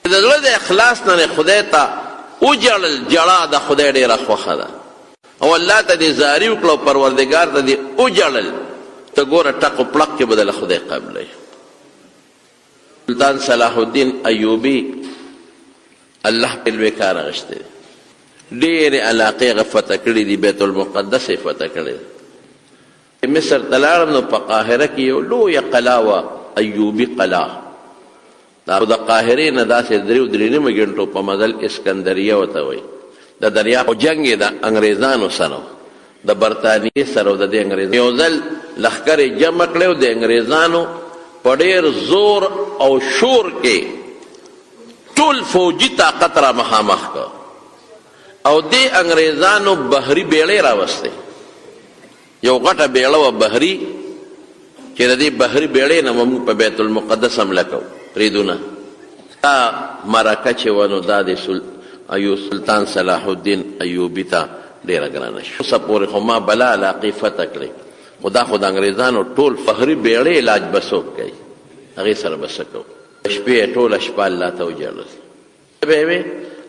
د زړه د اخلاص نه خدای ته وجړل جړه د خدای ډېره خوښه ده او الله ته دې زاري وکړه او پروردګار ته دې وجړل ته ګوره ټق و پړق کې به دله خدای قبلوي. سلطان صلاح الدین ایوبي الله په لوی کار اخیستی دی. ډېرې علاقې هغه فتح کړي دي، بیت المقدس یې فتح کړی دی. مصر ته لاړم نو په قاهره کې یو لویه قلا وه، ایوبي قلا. دا د قاهرې نه داسې درې نیمه ګنټو په مزل اسکندریه ورته وایي. د دریاب جنګ یې د انګریزانو سره د برطانیې سره او د دې انګریزانو یو ځل لښکر یې جمع کړی او د انګریزانو په ډېر زور او شور کې ټول فوجي طاقت را مخامخ کړ او دې انګریزانو بحري بیړۍ راوستې. یو غټه بیړه وه بحري چې د دې بحري بیړۍ نه به موږ په بیت المقدس حمله کوو بریدونه. دا مرکه چې وه نو دا د سلطان صلاح الدین ایوبي ته ډېره ګرانه شوه. اوسه پورې خو ما بلا علاقې فتح کړې، خو دا خو د انګریزانو ټول بحري بیړۍ علاج به څوک کوي، هغې سره به څه کوو. شپې ټوله شپه الله ته وجړل. به یې وې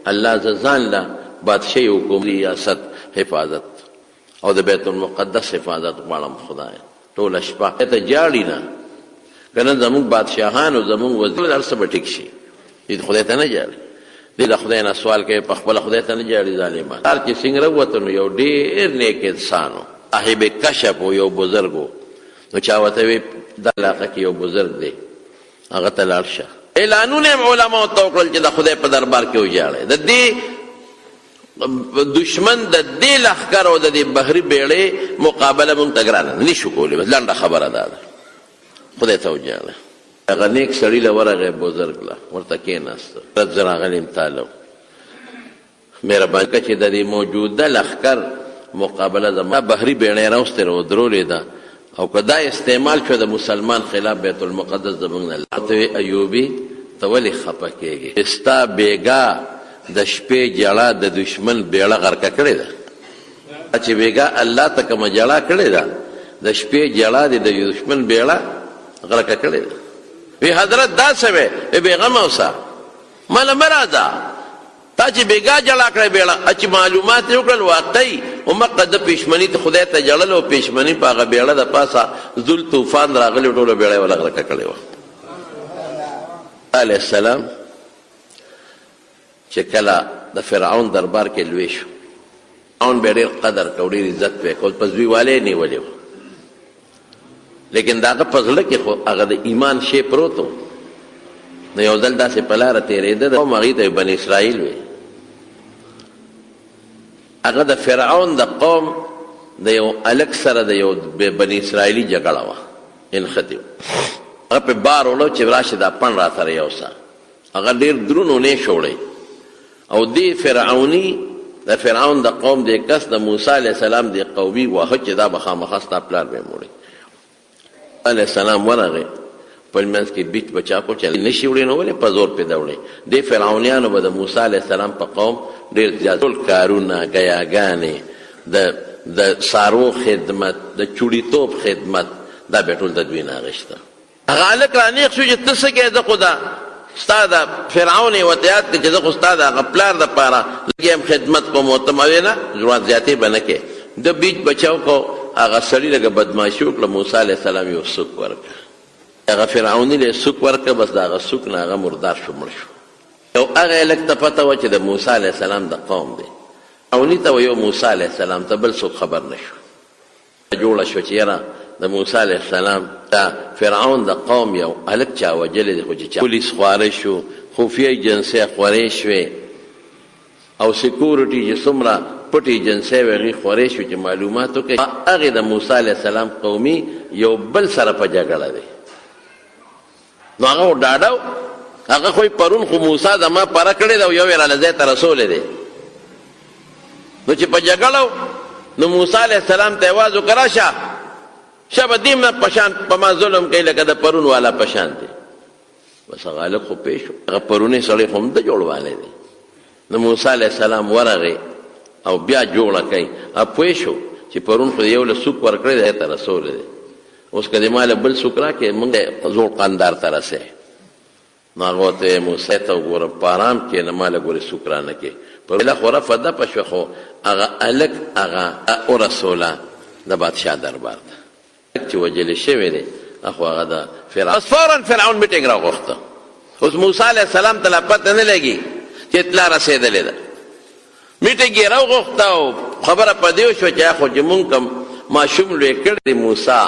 الله زه ځان له بادشاهي حکومت ریاست حفاظت او د بیت المقدس حفاظت غواړم خدایه. ټوله شپه ته جاړي نه که نه زمونږ بادشاهان او زمونږ وزیر هر څه به ټیک شي. دې خدای ته نه جاړي، دې له خدای نه سوال کوي، په خپله خدای ته نه جاړي ظالمان. هر چې څنګه راووته نو یو ډېر نیک انسان و، صاحب کشف و، یو بزرګ و. نو چا ورته وی دا علاقه کې یو بزرګ دی، هغه ته لاړ شه. اعلانونه یې علماو ته وکړل چې د خدای په دربار کې وجاړئ. د دې دشمن د دې لښکر او د دې بحري بیړۍ مقابله مونږ ته ګرانه نه شو کولی. بس لنډه خبره دا ده، خدای ته وجاړه. هغه نیک سړي له ورغی بزرګ له، ورته کېناسته. رد زه راغلیم تاله مهرباني وکړه چې د دې موجوده لښکر مقابله زما بحري بیړۍ راوستې ودرولې ده او که دا استعمال شو د مسلمان خلاف بیت المقدس زمونږ نه. ورته ایوبي ته ولې خفه کېږې؟ ستا بیګا د شپې جړه د دشمن بیړه غرقه کړې ده. چې بیګا الله ته کومه جړه کړې ده، د شپې جړه د دشمن بیړه غرقه کړې ده. وی حضرت دا څه وی؟ بېغمه اوسه، ماله مه راځه، تا چې بیګا جړه کړې بیړه چې معلومات یې وکړل واقعي همغه د پېشمني ته خدای ته جړل او پېشمني په هغه بیړه د پاسه ذل طوفان راغلی، ټوله بیړه یې وله غرقه کړې وه. علیه السلام چې کله د فرعون دربار کې لوی شو، فرعون به ډېر قدر کو، ډېر عزت به یې کو، په زویوالی یې نیولې وه. لیکن د هغه په زړه کې خو هغه د ایمان شی پروت و. نو یو ځل داسې په لاره تېرېده د قوم هغې ته بني اسرائیل وی. هغه د فرعون د قوم د یو هلک سره د یو بني اسرائیلي جګړه وه، انختې هغه پې بار وړو چې راشي دا پڼ را سره یوسه. هغه ډېر دروند ونې شوړی او دې فرعوني د فرعون د قوم دې کس د موسی علیه السلام دې قومي واهه چې دا به خامخا ستا پلار به یې موړی. علیه السلام ورغی په منځ کې بیچ بچا کو چې نه شي وړی نو ولې په زور پې دوړی. دې فرعونیانو به د موسی علیه السلام په قوم ډېر زیات ټول کارونه، ګیاګانې، د څارو خدمت، د چوړیتوب خدمت، دا به ټول د دوی نه اخیسته. هغه هلک رانیغ شو چې ته څه کوې؟ زه خو دا ستا د فرعون یې ورته یاد کړه چې زه خو ستا د هغه پلار دپاره لږ یم خدمت کوم. ورته ما ویې نه ضرورت زیاتې به نه کوې. د بیچ بچاو کو، هغه سړي لږه بدماشي وکړه، موسی علیه السلام یو سوک ورکړه. هغه فرعوني له سوک ورکړه، بس د هغه سوک نه هغه مردار شو، مړ شو. یو هغه هلک ته پته وه چې د موسی علیه السلام د قوم دی. فرعوني ته یو موسی علیه السلام ته بل څوک خبر نه شو. جوړه شوه چې یاره د موسی علیه السلام د فرعون د قوم یو هلک چا وجلی دی، خو چې پولیس خواره شو، خفیه ایجنسۍ خورې شوې او سیکورټي چې څومره پټ ایجنسۍ وې هغې خورې شوې چې معلومات وکړي. هغې د موسی علیه السلام قومي یو بل سره په جګړه دی. نو هغه ډاډه و، هغه خو پرون خو موسی زما پره کړې ده او یو یې راله ځای ته رسولی دی. نو چې په جګړه و نو موسی علیه السلام ته یې اواز وکړه راشه شبه دیم نه پشان په ما ظلم کوي لکه د پرون والا پشان دی. بس هغه هلک خو پوه شو، هغه پرونی سړی خو هم د جوړوالی دی. نو موسی علیه السلام ورغی او بیا جوړه کوي. هغه پوه شو چې پرون خو یو له سوک ورکړی دی ته رسولی دی، اوس که د ما له بل سوک راکړې موږ زوړ قاندار ته رسوي. نو هغه ورته موسی ته وګوره په ارام کښېنه ما له ګورې څوک رانه کې په بله خو رفه دپه شوه خو هغه هلک هغه ورسوله د بادشاه دربار ته چې وجلې شوی دی خو هغه د فرعون بس فورا فرعون میټینګ راغوښته اوس موسی علیه السلام ته لا پته نه لګي چې اطلاع رسېدلې ده میټینګ یې راوغوښته او خبره په دې وشوه چې خو چې مونږ کوم ماشوم لوی کړی دی موسی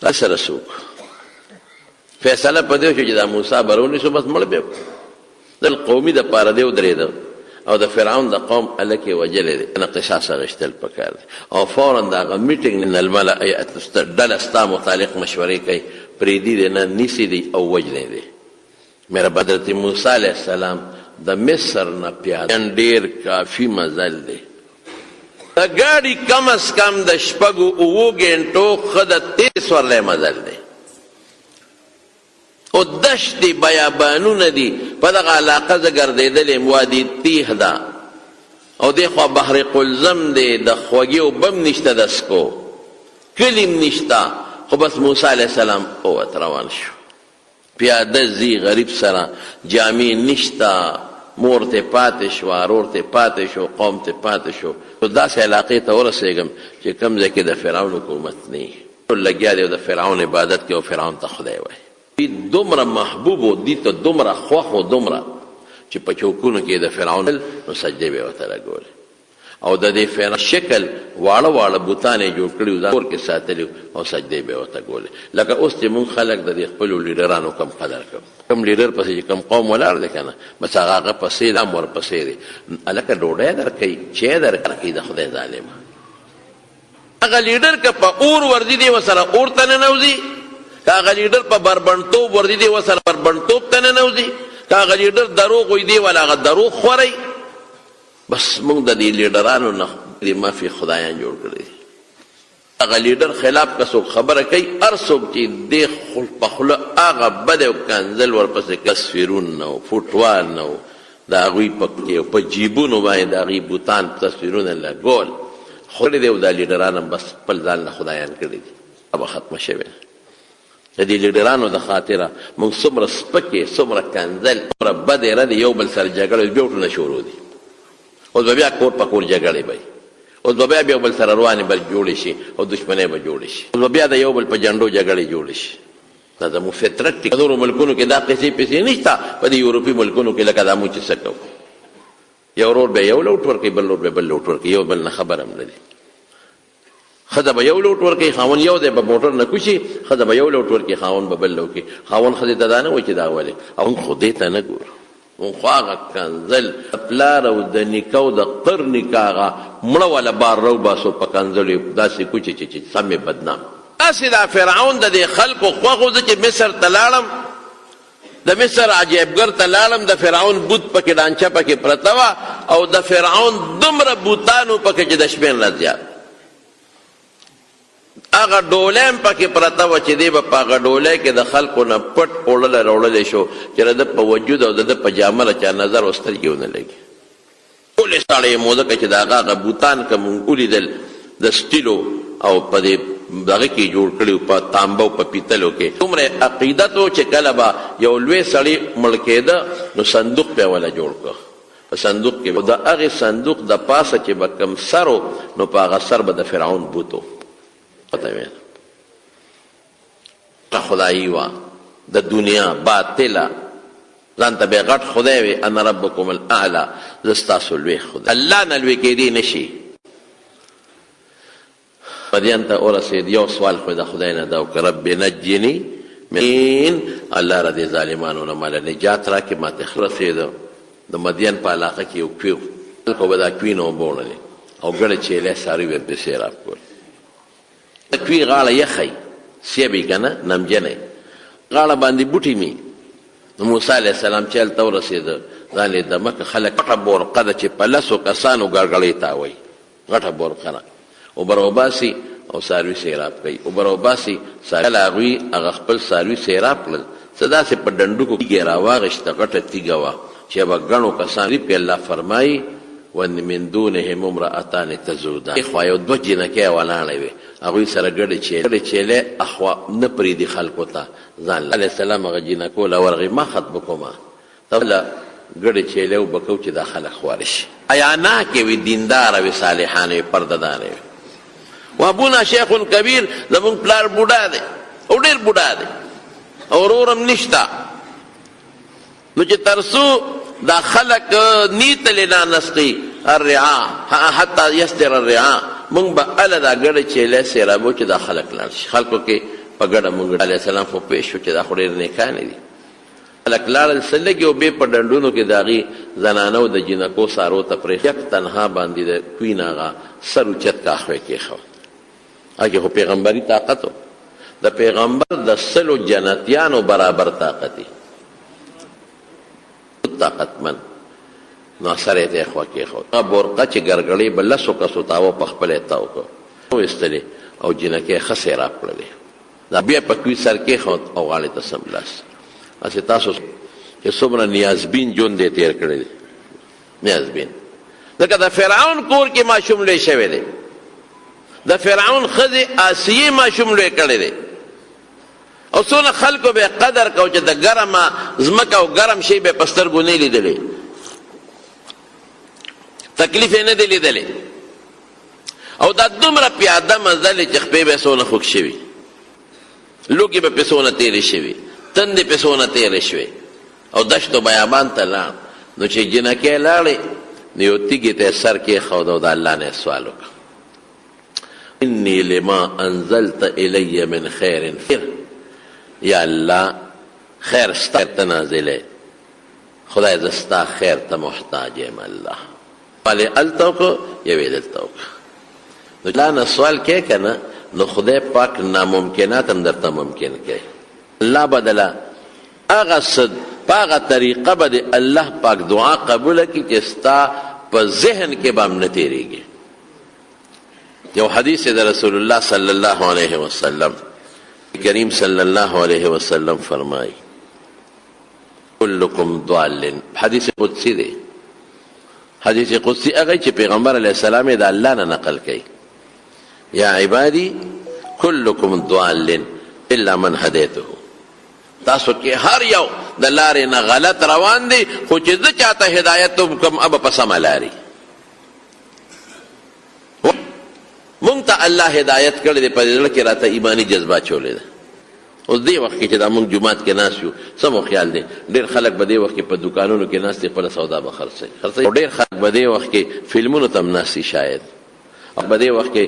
تا سره څوک فیصله په دې وشوه چې دا موسی به رونیسو بس مړ به دل قومي دپاره دی ودرېده او د فرعون د قوم هلک یې وجلی دی نه قصاص اخیستل پکار دی او فورا د هغه میټینګ نه المله ډله ستا متعلق مشورې کوي پرېږدي دی نه نیسي دی او وجلی دی میرا حضرت موسی علیه السلام د مصر نه پیاده ډېر کافي مزل دی د ګاډي کم از کم د شپږو اوو ګنټو ښه د 13 سورلی مزل دی او دشتې بیابانونه دي په دغه علاقه زه ګرځېدلی یم وادي تیح ده او دې خوا بحر قلزم دی د خوږې اوبه هم نشته د څکو کلي هم نشته خو بس موسی علیه السلام ووت روان شو پیاده ځي غریب سره جامې نشته مور ته پاتې شو ورور ته پاتې شو قوم ته پاتې شو نو داسې علاقې ته ورسېږم چې کوم ځای کې د فرعون حکومت نه وي ټول لګیا دی او د فرعون عبادت کوي او فرعون ته خدای وایي دومره محبوب و دي ته دومره خوښ و دومره چې په چوکونو کې د فرعون نو سجدې به ورته لګولې او د دې فرعون شکل واړه واړه بوتان یې جوړ کړي وو کور کې ساتلي او سجدې به ورته ګولې لکه اوس چې مونږ خلک د دې خپلو لیډرانو کم قدر کوو کم لیډر پسې چې کم قوم ولاړ دی که نه بس هغه پسې دی هم ورپسې دی هلکه ډوډۍ درکوي چای درکوي د خدای ظالمه هغه لیډر که په اور ورځي دی ورسره اور ته ننوځي که هغه لیډر په بربنډتوب ورځي دی ورسره بربنډتوب ته ننوځي که هغه لیډر دروغ وي دی ولا هغه دروغ خورئ بس موږ د دې لیډرانو نه د مافي خدایان جوړ کړي دي هغه لیډر خلاف که څوک خبره کوي هر څوک چې دې په خوله هغه بد او کنځل ورپسې تصویرونه نه و فوټوال نه و د هغوی په جیبونو باندې د هغوی بوتان تصویرونه لګول خوړې دی او دا لیډران هم بس خپل ځان له خدایان کړي دي به ختمه شوې د دې لیډرانو د خاطره موږ څومره سپکې څومره کنځل څومره بد ردې یو بل سره جګړې بیا ورته شروع دي اوس به بیا کور په کور جګړې به اوس به بیا یو بل سره روانې به جوړې شي او دښمنۍ به جوړې شي اوس به بیا د یو بل په جنډو جګړې جوړې شي دا زموږ فطرت دی نورو ملکونو کې دا قصې پسې نشته په دې یورپي ملکونو کې لکه دا موږ چې څه کوو یو ورور به یو لوټ ورکوي بل ورور به بل لوټ ورکوي یو بل نه خبر هم نه دي ښځه به یو لوټ ورکوي خاوند یو دی به موټر نه کوشي ښځه به یو لوټ ورکوي خاوند به بل لوټي خاوند ښځې ته دا نه وایي چې دا ولې او خو دې ته نه ګورو خو هغه کنځل پلار او د نیکه او د قر نیکه هغه مړه والا بار راوباسو په کنځلو یې داسې کوچې چې سمې بدنام داسې دا فرعون د دې خلکو خوښ و زه چې مصر ته لاړم د مصر عجیبګر ته لاړم د فرعون بوت پکې ډانچه پکې پرته وه او د فرعون دومره بوتانو پکې چې د شپې نه زیات هغه ډولۍ هم پکې پرته وه چې دی به په هغه ډولۍ کې د خلکو نه پټ اوړلی راوړلی شو چې د ده په وجود او د ده په جامه له چا نظر او سترګې ونه لګي ټولې ساړې یې مو ځکه چې د هغه هغه بوتان که مونږ ولیدل د سټیلو او په دې دغه کې جوړ کړي په تانبه او په پیتلو کې دومره عقیدت و چې کله به یو لوی سړی مړ کېده نو صندوق پې وله جوړ کړه په صندوق کې د هغې صندوق د پاسه چې به کم سر و نو په هغه سر به د فرعون بوت و خدایي وه د دنیا باطله ځان ته به غټ خدای وي انا ربکم الاعلی زه ستاسو لوی خدای الله نه لوی کېدی نه شي مدین ته ورسېد یو سوال خو د خدای نه دا وکړه رب نجني من الله را دې ظالمانو نه ماله نجات راکړي ما ته رسېده د مدین په علاقه کې یو کوي خلکو به دا کوي نه اوبه وړلې او ګڼې چیلې ساري به پسې راکول د کوي غاړه یخی سیبې که نه نمجنی غاړه باندې بوټي مې نو موسی علیه السلام چې هلته ورسېده ځان یې د مکه خلک غټه بورقه ده چې په لسو کسانو ګړګړۍ تاوی غټه بورقه ده اوبه راوباسي او څاروي سیراب کوي اوبه راوباسي کله هغوی هغه خپل څاروي سیراب کړل څه داسې په ډنډوکو کې راواغېسته غټه تیږه وه چې به ګڼو کسان پې الله فرمایي وان من دونهم امرأتان تذودان خوا یو دوه جنکۍ ولاړې وې هغوی سره ګډې چیلې اخوا نه پرېږدي خلکو ته ځان علیه السلام هغه جینکو له ورغی ما خطبه کومه ته ګډې چیلې وبکو چې دا خلک خواره شي حیاناکې وي دینداره وي صالحانه وي پردهداره وي و ابونا شیخ کبیر زمونږ پلار بوډا دی او ډېر بوډا دی او ورورم نشته نو چې تر څو دا خلک نیتلې نانسقي الرعا حتی یستر الرعا مونږ به اله دا ګډه چیلې سیرابو چې دا خلک لاړ شي خلکو کې په ګډه مونږ علیه السلام خو پېښ شو چې دا خو ډېر نیکانې دي خلک لاړل څه لږې اوبې په ډنډونو کې د هغې زنانو د جینکو سارو ته پرېښ یک تنها باندې د کوین هغه سر اوچت کاخوی کېښود هغې خو پیغمبري طاقت و د پیغمبر د 100 جنتیانو برابر طاقت دی طاقتمن نو سر یې ته یې خوا کېښود هغه برقه چې ګرګړې به 10 کسو تاوه په خپله یې تاو کړ وایستلې او جینکې ښه سیراب کړلې دا بیا په کوي سر کېښود او غاړې ته سملاست اسې تاسو چې څومره نیازبین ژوند یې تېر کړی دی نیازبین ځکه د فرعون کور کې ماشوم لوی شوی دی د فرعون ښځې آسیې ماشوم لوی کړی دی او څونه خلکو به قدر کو چې د ګرمه ځمکه او ګرم شی به په سترګو نه لیدلی تکلیف یې نه دی لیدلی او دا دومره پیاده مزل چې خپې به څونه خوږ شوي لوکې به پې څونه تېرې شوي تندې پې څونه تېرې شوې او دشتو بیابان ته لاړ نو چې جنکې لاړې نو یو تیږې ته یې سر کېښود او د الله نه یې سوال وکړ انی لما انزلت الی من خیر یا الله خیر ستا ته نازلې خدای زه ستا خیر ته محتاج یم الله ولې هلته وکړو یوې دلته وکړه نو الله نه سوال کوې که نه نو خدای پاک ناممکنات هم درته ممکن کوي الله بدله هغه څه په هغه طریقه به د الله پاک دعا قبوله کړي چې ستا په ذهن کې به هم نه تېرېږي یو حدیث د رسول الله صلی الله علیه وسلم کریم صلی الله علیه وسلم فرمایي کلکم ضال حدیث قدسی دی حدیث قدسی هغه چې پیغمبر علیه السلام یې د الله نه نقل کوي یا عبادی کلکم ضال الا من هدیته تاسو کې هر یو د لارې نه غلط روان دی خو چې زه چاته هدایت وکړم هغه په سمه لارې مونږ ته الله هدایت کړی دی په زړه کې راته ایماني جذبه اچولی ده اوس دې وخت کې چې دا مونږ جومات کې ناست یو څه مو خیال دی ډېر خلک به دې وخت کې په دوکانونو کې ناست دي خپله سودا به خرڅوي او ډېر خلک به دې وخت کې فلمونو ته هم ناست دي شاید او په دې وخت کې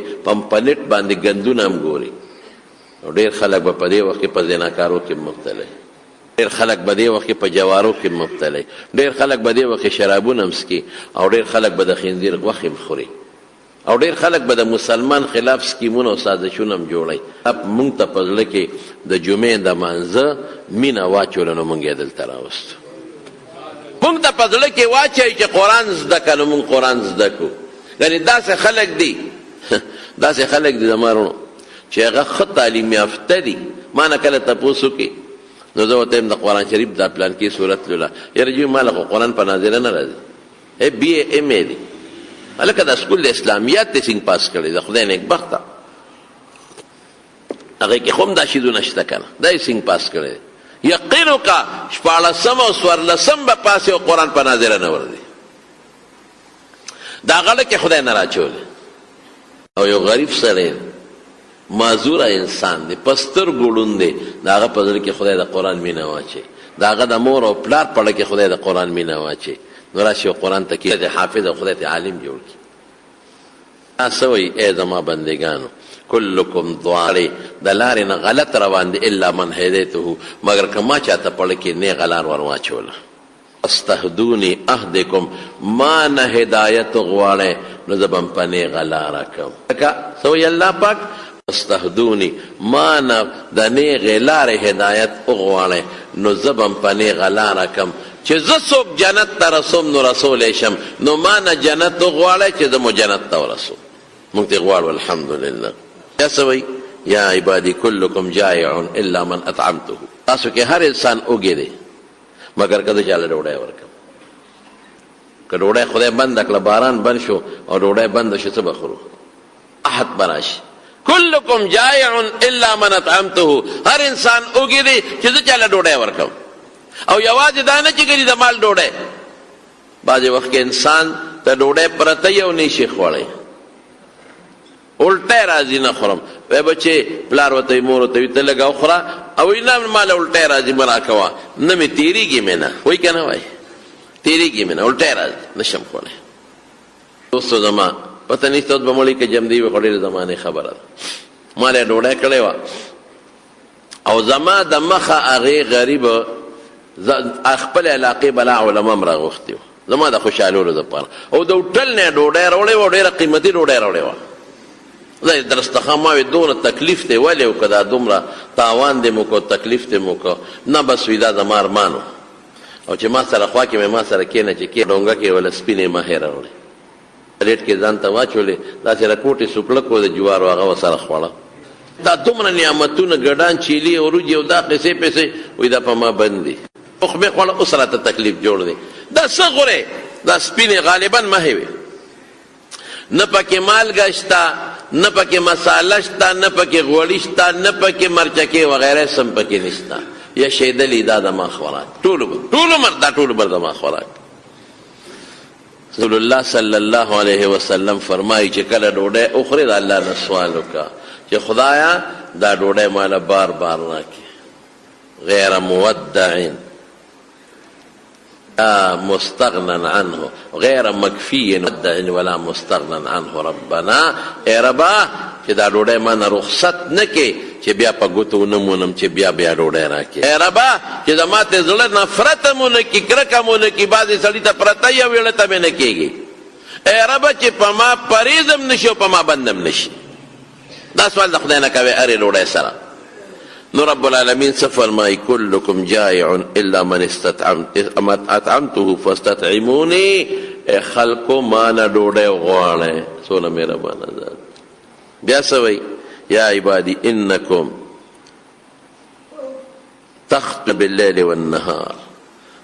په نېټ باندې ګندونه هم ګوري او ډېر خلک به په دې وخت کې په زناکارو کې مبتلا ډېر خلک به دې وخت کې په جوارو کې مبتلا ډېر خلک به دې وخت کې شرابونه هم څکي او ډېر خلک به د خنزیر غوښې هم خوري او ډېر خلک به د مسلمان خلاف سکیمونه او سازشونه هم جوړوي مونږ ته په زړه کې د جمعې د مانځه مینه واچوله نو مونږ یې دلته راوستو مونږ ته په زړه کې واچوي چې قرآن زده که نو مونږ قرآن زده کړو یعنې داسې خلک دي داسې خلک دي زما وروڼو چې هغه ښه تعلیم یافته دي ما نه کله تپوس وکړي نو زه ورته یم د قرآن شریف دا پلانکي صورت لوله یاره جوی ما له خو قرآن په ناظره نه راځي بی اے ایم اے دی هلکه دا سکول د اسلامیات دی څنګه پاس کړی د خدای نیکبخته هغې کې خو هم دا شیدونه شته که نه دا یې څنګه پاس کړی دی یقین وکړه 14 او 14 به پاس او قرآن په ناظره نه ورځي دا غړه کې خدای نه راچولی او یو غریب سړی معذوره انسان دی په سترګو ړوند دی د هغه په زړه کې خدای د قرآن مینه واچوي د هغه د مور او پلار په زړه کې خدای د قرآن مینه واچوي نو راشي او قرآن ته کې حافظ او خدای ته عالم جوړ کړي څه وایي ای زما بندګانو کلکم ضال د لارې نه غلط روان دی الا من هدیته مگر که ما چاته په زړه کې نیغه لار ور واچوله استهدوني اهدکم ما نه هدایت غواړئ نو زه به هم په نیغه لاره کوم لکه څه وایي الله پاک استهدوني ما نه د نیغې لارې هدایت وغواړئ نو زه به هم په نیغه لاره کوم چې زه څوک جنت ته رسوم نو رسولی شم نو ما نه جنت وغواړئ چې زه مو جنت ته ورسوم موږ ته غواړو الحمدلله یا څه وایي یا عبادي کلکم جائع الا من اطعمته تاسو کې هر انسان اوږې دی مگر که زه چاله ډوډۍ ورکړم که ډوډۍ خدای بنده کړه باران بند شو او ډوډۍ بنده شو څه به خورو احد به راشي کلکم جائع الا من اطعمته، هر انسان اوږی دی چې زه چاله ډوډۍ ورکم. او یوازې دا نه چې ګري د مال ډوډۍ، بعضې وخت کې انسان ته ډوډۍ پرته یې او نه شي خوړی، الټی راځي نه خورم. وی بچې پلار ورته وي مور ورته وي ته لږ وخوره، او وایي نه ماله الټی راځي مه راکوه، نه مې تېرېږي مې نه، وایي که نه وایي تېرېږي مې نه الټی راځي نشم خوړی. دوستو زما پته نشته اوس به مړی که جمدي وي خو ډېرې زمانې خبره ده. ما له ډوډۍ کړې وه او زما د مخه هغې غریب خپل علاقې بلا علما م راغوښتي وو زما د خوشحالولو دپاره، او د هوټل نه یې ډوډۍ راوړې وه، ډېره قیمتي ډوډۍ راوړې وه. زه یې درستخوان ما وې دونه تکلیف دی ولې وکړه دا دومره تاوان دې مو کړو تکلیف دې مو کړو، نه بس وي دا زما ارمان و. او چې ما سره خوا کې مې ما سره کېنه چې کې ډونګه کې وله سپینې ماهۍ راوړې پلیټ کې ځان ته واچولې، داسې رکوټې سوکړک و د جوارو هغه ورسره خوړه. دا دومره نعمتونه ګډان چیلي وروجې او دا قصې پیسې وایي دا په ما بند دي، خو مې خوړه اوس راته تکلیف جوړ دی. دا څه غورې دا سپینې غالبا ماهۍ وي، نه پکې مالګه شته، نه پکې مساله شته، نه پکې غوړي شته، نه پکې مرچکې وغیره سم پکې نشته. یا شیدلي دا زما خوراک ټول عمر دا ټول عمر زما خوراک. رسول الله صلی الله علیه وسلم فرمایي چې کله ډوډۍ اخورې د الله نه سوال وکړه چې خدایا دا ډوډۍ ماله بار بار راکړي، غیر مودع مستغنا عنه غیر مکفی مودع ولا مستغنا عنه. ربنا ای ربا چې دا ډوډۍ ما نه رخصت نه کې چې بیا په ګوتو ونه مونم چې بیا ډوډۍ راکې. ای ربا چې زما ته زړه نفرت مو نه کي، کرکه مو نه کي، بعضې سړي ته پرته یو ویړه ته مې نه کېږي. ای ربا چې په ما پریزم نشي او په ما بندم نشي. دا سوال د خدای نه کوې هرې ډوډۍ سره. نو رب العالمین څه فرمایي کلکم جائع الا من اطعمته فاستطعموني. ای خلکو ما نه ډوډۍ غواړئ، څونه مهربانه ذات. بیا څه وایي یا عبادی انکم تخط باللیل والنهار،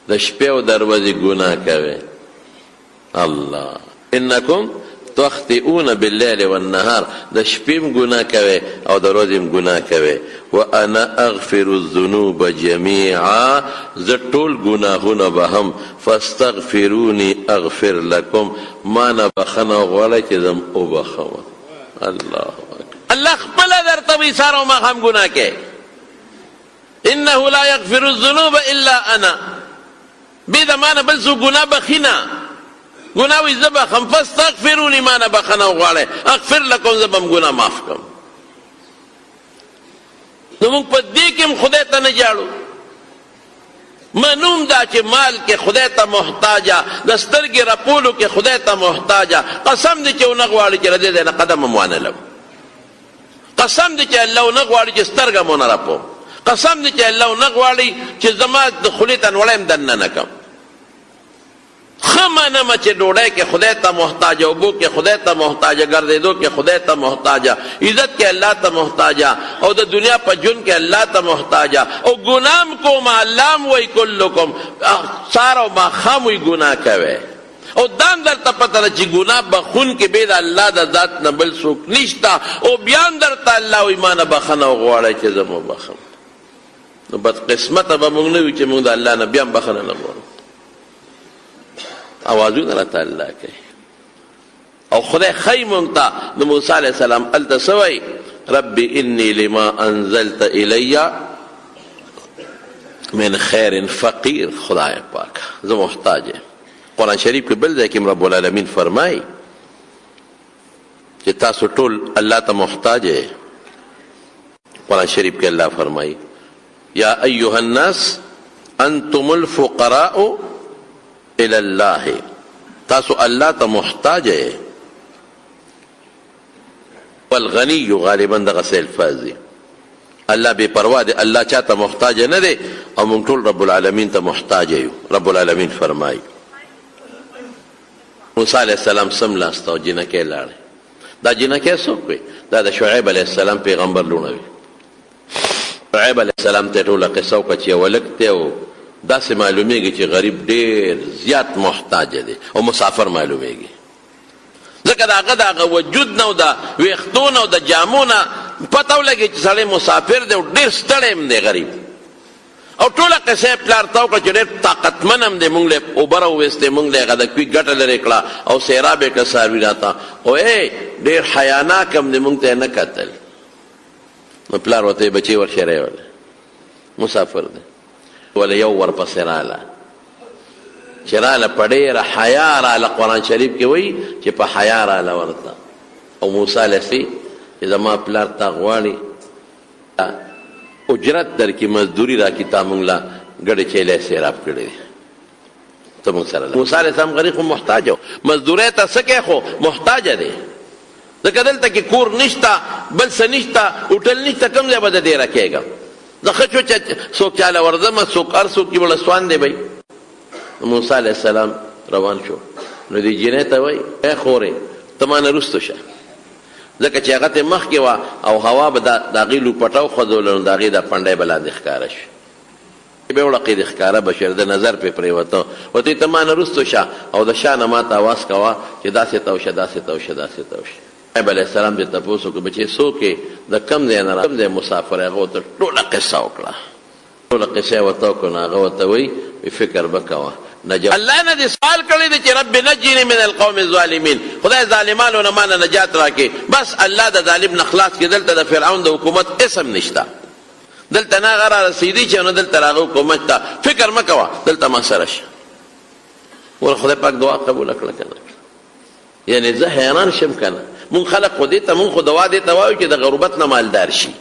د شپې او د ورځې ګناه کوئ. الله انکم تخطئون باللیل والنهار، د شپې هم ګناه کوئ او د ورځې هم ګناه کوئ. وانا اغفر الذنوب جميعا، زه ټول ګناهونه به هم فاستغفروني اغفر لكم، ما نه بخښنه غواړئ چې زه وبخوم. الله الله خپله درته وایي سهار او ماښام ګناه کوې. انه لا یغفر الذنوب الا انا، بې د ما نه بل څوک ګناه بخي نه. ګناه وایي زه بخم، فاستغفروني ما نه بخښنه وغواړئ اغفر لکم، زه به هم ګناه معاف کړم. نو موږ په دې کې هم خدای ته نه جاړو. معلوم دا چې مال کې خدای ته محتاجه، د سترګې رپولو کې خدای ته محتاجه. قسم دی چې ونه غواړي چې له دې ځای نه قدم هم وانه لم. قسم دی چې الله ونه غواړي چې سترګه مو نه رپوم. قسم دی چې الله ونه غواړي چې زما د خولې ته نوړی هم دننه نه کړم. ښه منمه چې ډوډۍ کې خدای ته محتاجه، اوبو کې خدای ته محتاجه، ګرځېدو کې خدای ته محتاجه، عزت کې الله ته محتاجه، او د دنیا په ژوند کې الله ته محتاجه. او ګناه م کوم، الله م وایي کلکم، سهار او ماښام وایي ګناه کوئ. او دا هم درته پته ده چې ګناه بخونکي بې د الله د ذات نه بل څوک نشته. او بیا هم درته الله وایي ما نه بخښنه وغواړئ چې زه م وبخم. نو بدقسمته به موږ نه وي چې موږ د الله نه بیا هم بخښنه نه غواړو. اوازونه راته الله کوي او خدای ښایي موږ ته. د موسی علیه السلام هلته څه وایي ربي انی لما انزلت الی من خیر فقیر. خدای پاک زه محتاج یم. قرآن شریف کې بل ځای کې رب العالمین فرمایي چې تاسو ټول الله ته محتاج یې. قرآن شریف کې الله فرمایي یا ایها الناس انتم الفقراء الى الله، تاسو الله ته محتاج یې. والغنی غالبا دغه څه الفاظ دي. الله بے پروا دی، الله چاته محتاج نه دی او موږ ټول رب العالمین ته محتاج یو. رب العالمین فرمایي موسی علیه السلام سملاستو جنکۍ لاړې. دا جنکۍ څوک وي؟ دا د شعیب علیه السلام پیغمبر لوڼه وي. شعیب علیه السلام ته ټوله قصه وکړه چې یو هلک دی او داسې معلومیږي چې غریب ډېر زیات محتاج دی او مسافر معلومیږي. ځکه ځکه د هغه د هغه وجود نه او د ویښتو نه او د جامو نه پته ولګي چې سړی مسافر دی او ډېر ستړی هم دی غریب. او ټوله قصه یې پلار ته وکړه چې ډېر طاقتمن هم دی، موږ له اوبه راوویستې، موږ له هغه د کوي ګټه لرې کړه او سیراب یې کړه څاروي راته، خو ډېر حیاناک هم دی، موږ ته یې نه کتل. نو پلار ورته بچی ورشه راوله مسافر دی، ولا یو ورپسې راله چې راله په ډېره حیا راله. قرآن شریف کې وایي چې په حیا راله ورته. او موسی علیه السلام چې زما پلار تا غواړي اجرت در کې مزدوري را کې تا مونږ له ګډې چیلې سیراب کړی دی، ته مونږ سره. موسی علیه السلام غریب خو محتاج و، مزدورۍ ته څه کوې خو محتاجه دی. ځکه دلته کې کور نشته، بل څه نشته، هوټل نشته، کوم ځای به د ډېره کېږم. زه ښه شو چې څوک چاله ورځمه، څوک هر څوک چې بله سوان دی بی. موسی علیه السلام روان شو. نو دې جینۍ ته وایي ای خورې ته ما نه وروستو شه، ځکه چې هغه ته مخکې وه او هوا به د هغې لوپټه وخوځوله، نو د هغې دا پنډی به لاندې ښکاره شي، بیا وړقېدې ښکاره به شي، د نظر پرې پرېوته. ورته ته ما نه وروستو شه او د شا نه ما ته اواز کوه چې داسې تاو شه، داسې تاو شه، داسې تاو شه. شعیب علیه السلام دې تپوس وکړو بچې څوک یې، د کوم ځای نه کوم ځای مسافر. هغه ورته ټوله قصه وکړه، ټوله قصه یې ورته وکړه. نو هغه ورته وایي فکر به کوه. الله نه دې سوال کړی دی چې رب نجني من القوم الظالمین، خدای ظالمانو نه ما نه نجات راکړي. بس الله د ظالم نه خلاص کړي. دلته د فرعون د حکومت اسم نشته، دلته نه هغه را رسېدي چې نو دلته هغه حکومت ته فکر مه کوه، دلته ما سره شه. ور خدای پاک دعا قبوله کړه که نه. یعنې زه حیران شم که نه، مونږ خلق خو دې ته مونږ خو دوا دې ته وایو چې د غربت نه مالدار شي،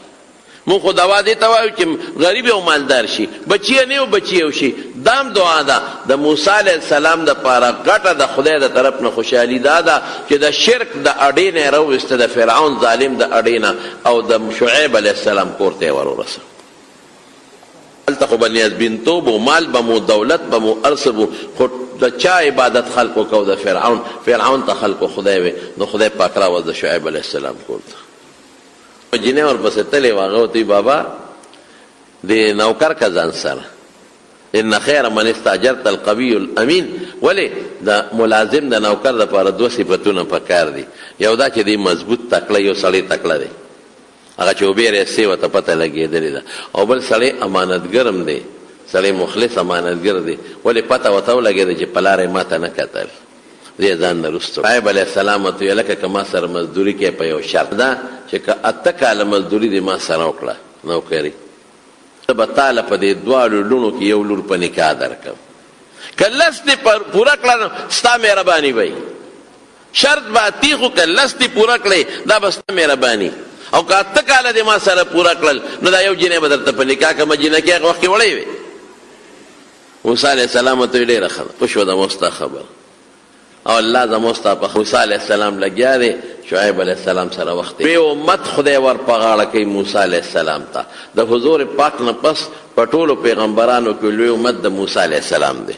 مونږ خو دوا دې ته وایو چې غریب او مالدار شي، بچی نه او بچی او شي. دام دعا ده د موسی علیه السلام د پاره ګټه د خدای د طرف نه خوشحالي دا ده چې د شرک د اډې نه یې راوویسته، د فرعون ظالم د اډې نه، او د شعیب علیه السلام کور ته یې ورورسه. هلته خو به نیازبینتوب و مال به مو دولت به مو ارڅه به، خو د چا عبادت خلقو کو؟ د فرعون. فرعون ته خلقو خدای وي. نو خدای پاک راوست د شعیب علیه السلام کور ته. جینۍ ورپسې تلې وه، هغه ورته بابا د نوکر که ځان سره، ان خیر من استاجرت القوي الامین. ولې د ملازم د نوکر دپاره دوه صفتونه پکار دي. یو دا چې دی مضبوط تکړه، یو سړی تکړه دی، هغه چې اوبې ریسې ورته پته لګېدلې ده، او بل سړی امانتګرم دی، سړی مخلص امانتګر دی. ولې پته ورته ولګېده چې په لاره یې ما ته نه کتل، دې ځان نه وروسته. شعیب علیه السلام ورته ویل لکه که ما سره مزدوري کوې په یو شرط ده چې که 8 کاله مزدوري دې ما سره وکړه نوکري، زه به تاله په دې دواړو لوڼو کې یو لور په نکاح درکړم. که لس دې پوره کړه ستا مهرباني به وي، شرط به اتي، خو که لس دې پوره کړې دا به ستا مهرباني. او که 8 کاله دې ما سره پوره کړل نو دا یو جینۍ به درته په نکاح کړمه. جینکۍ هغه وخت کې وړی وې. موسی علیه السلام ورته ډېره ښه ده، په شوه زموږ ستا خبره، او الله زموږ ستا په موسی علیه السلام لګیا دی شعیب علیه السلام سره وخت. بې امت خدای ور په غاړه کوي موسی علیه السلام ته. د حضور پاک نه پس په ټولو پیغمبرانو کې لوی امت د موسی علیه السلام دی.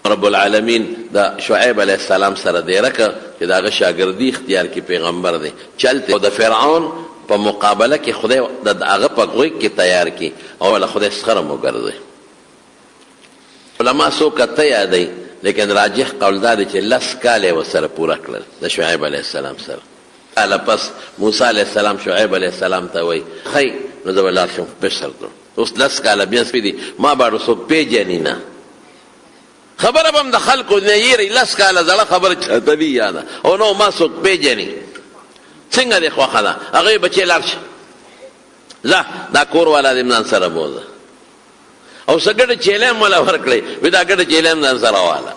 رب العالمین د شعیب علیه السلام سره دیره که چې د هغه شاګردي اختیار کې پیغمبر دی چلته، او د فرعون په مقابله کې خدای د هغه په غوږ کې تیار کړي، او له خدای څخه وګرځي. علما څوک ته یادوي، لیکن راجح قول دا دی چې 10 کاله یې ورسره پوره کړل د شعیب علیه السلام سره. کاله پس موسی علیه السلام شعیب علیه السلام ته وایي ښی نو زه به لاړ شم مصر ته. اوس 10 کاله بیا سپي دي، ما به څوک پېژني نه، خبره به هم د خلکو نه یېرئ. 10 کاله زړه خبره چاته وي یاده، او نو ما څوک پېژني. څنګه دې خوښه ده؟ هغې بچې لاړ شه، ځه دا کور والا دې ځان سره بوځه، او څه ګډه چیلې هم وله ورکړئ، وي دا ګډه چیلې هم ځان سره واله،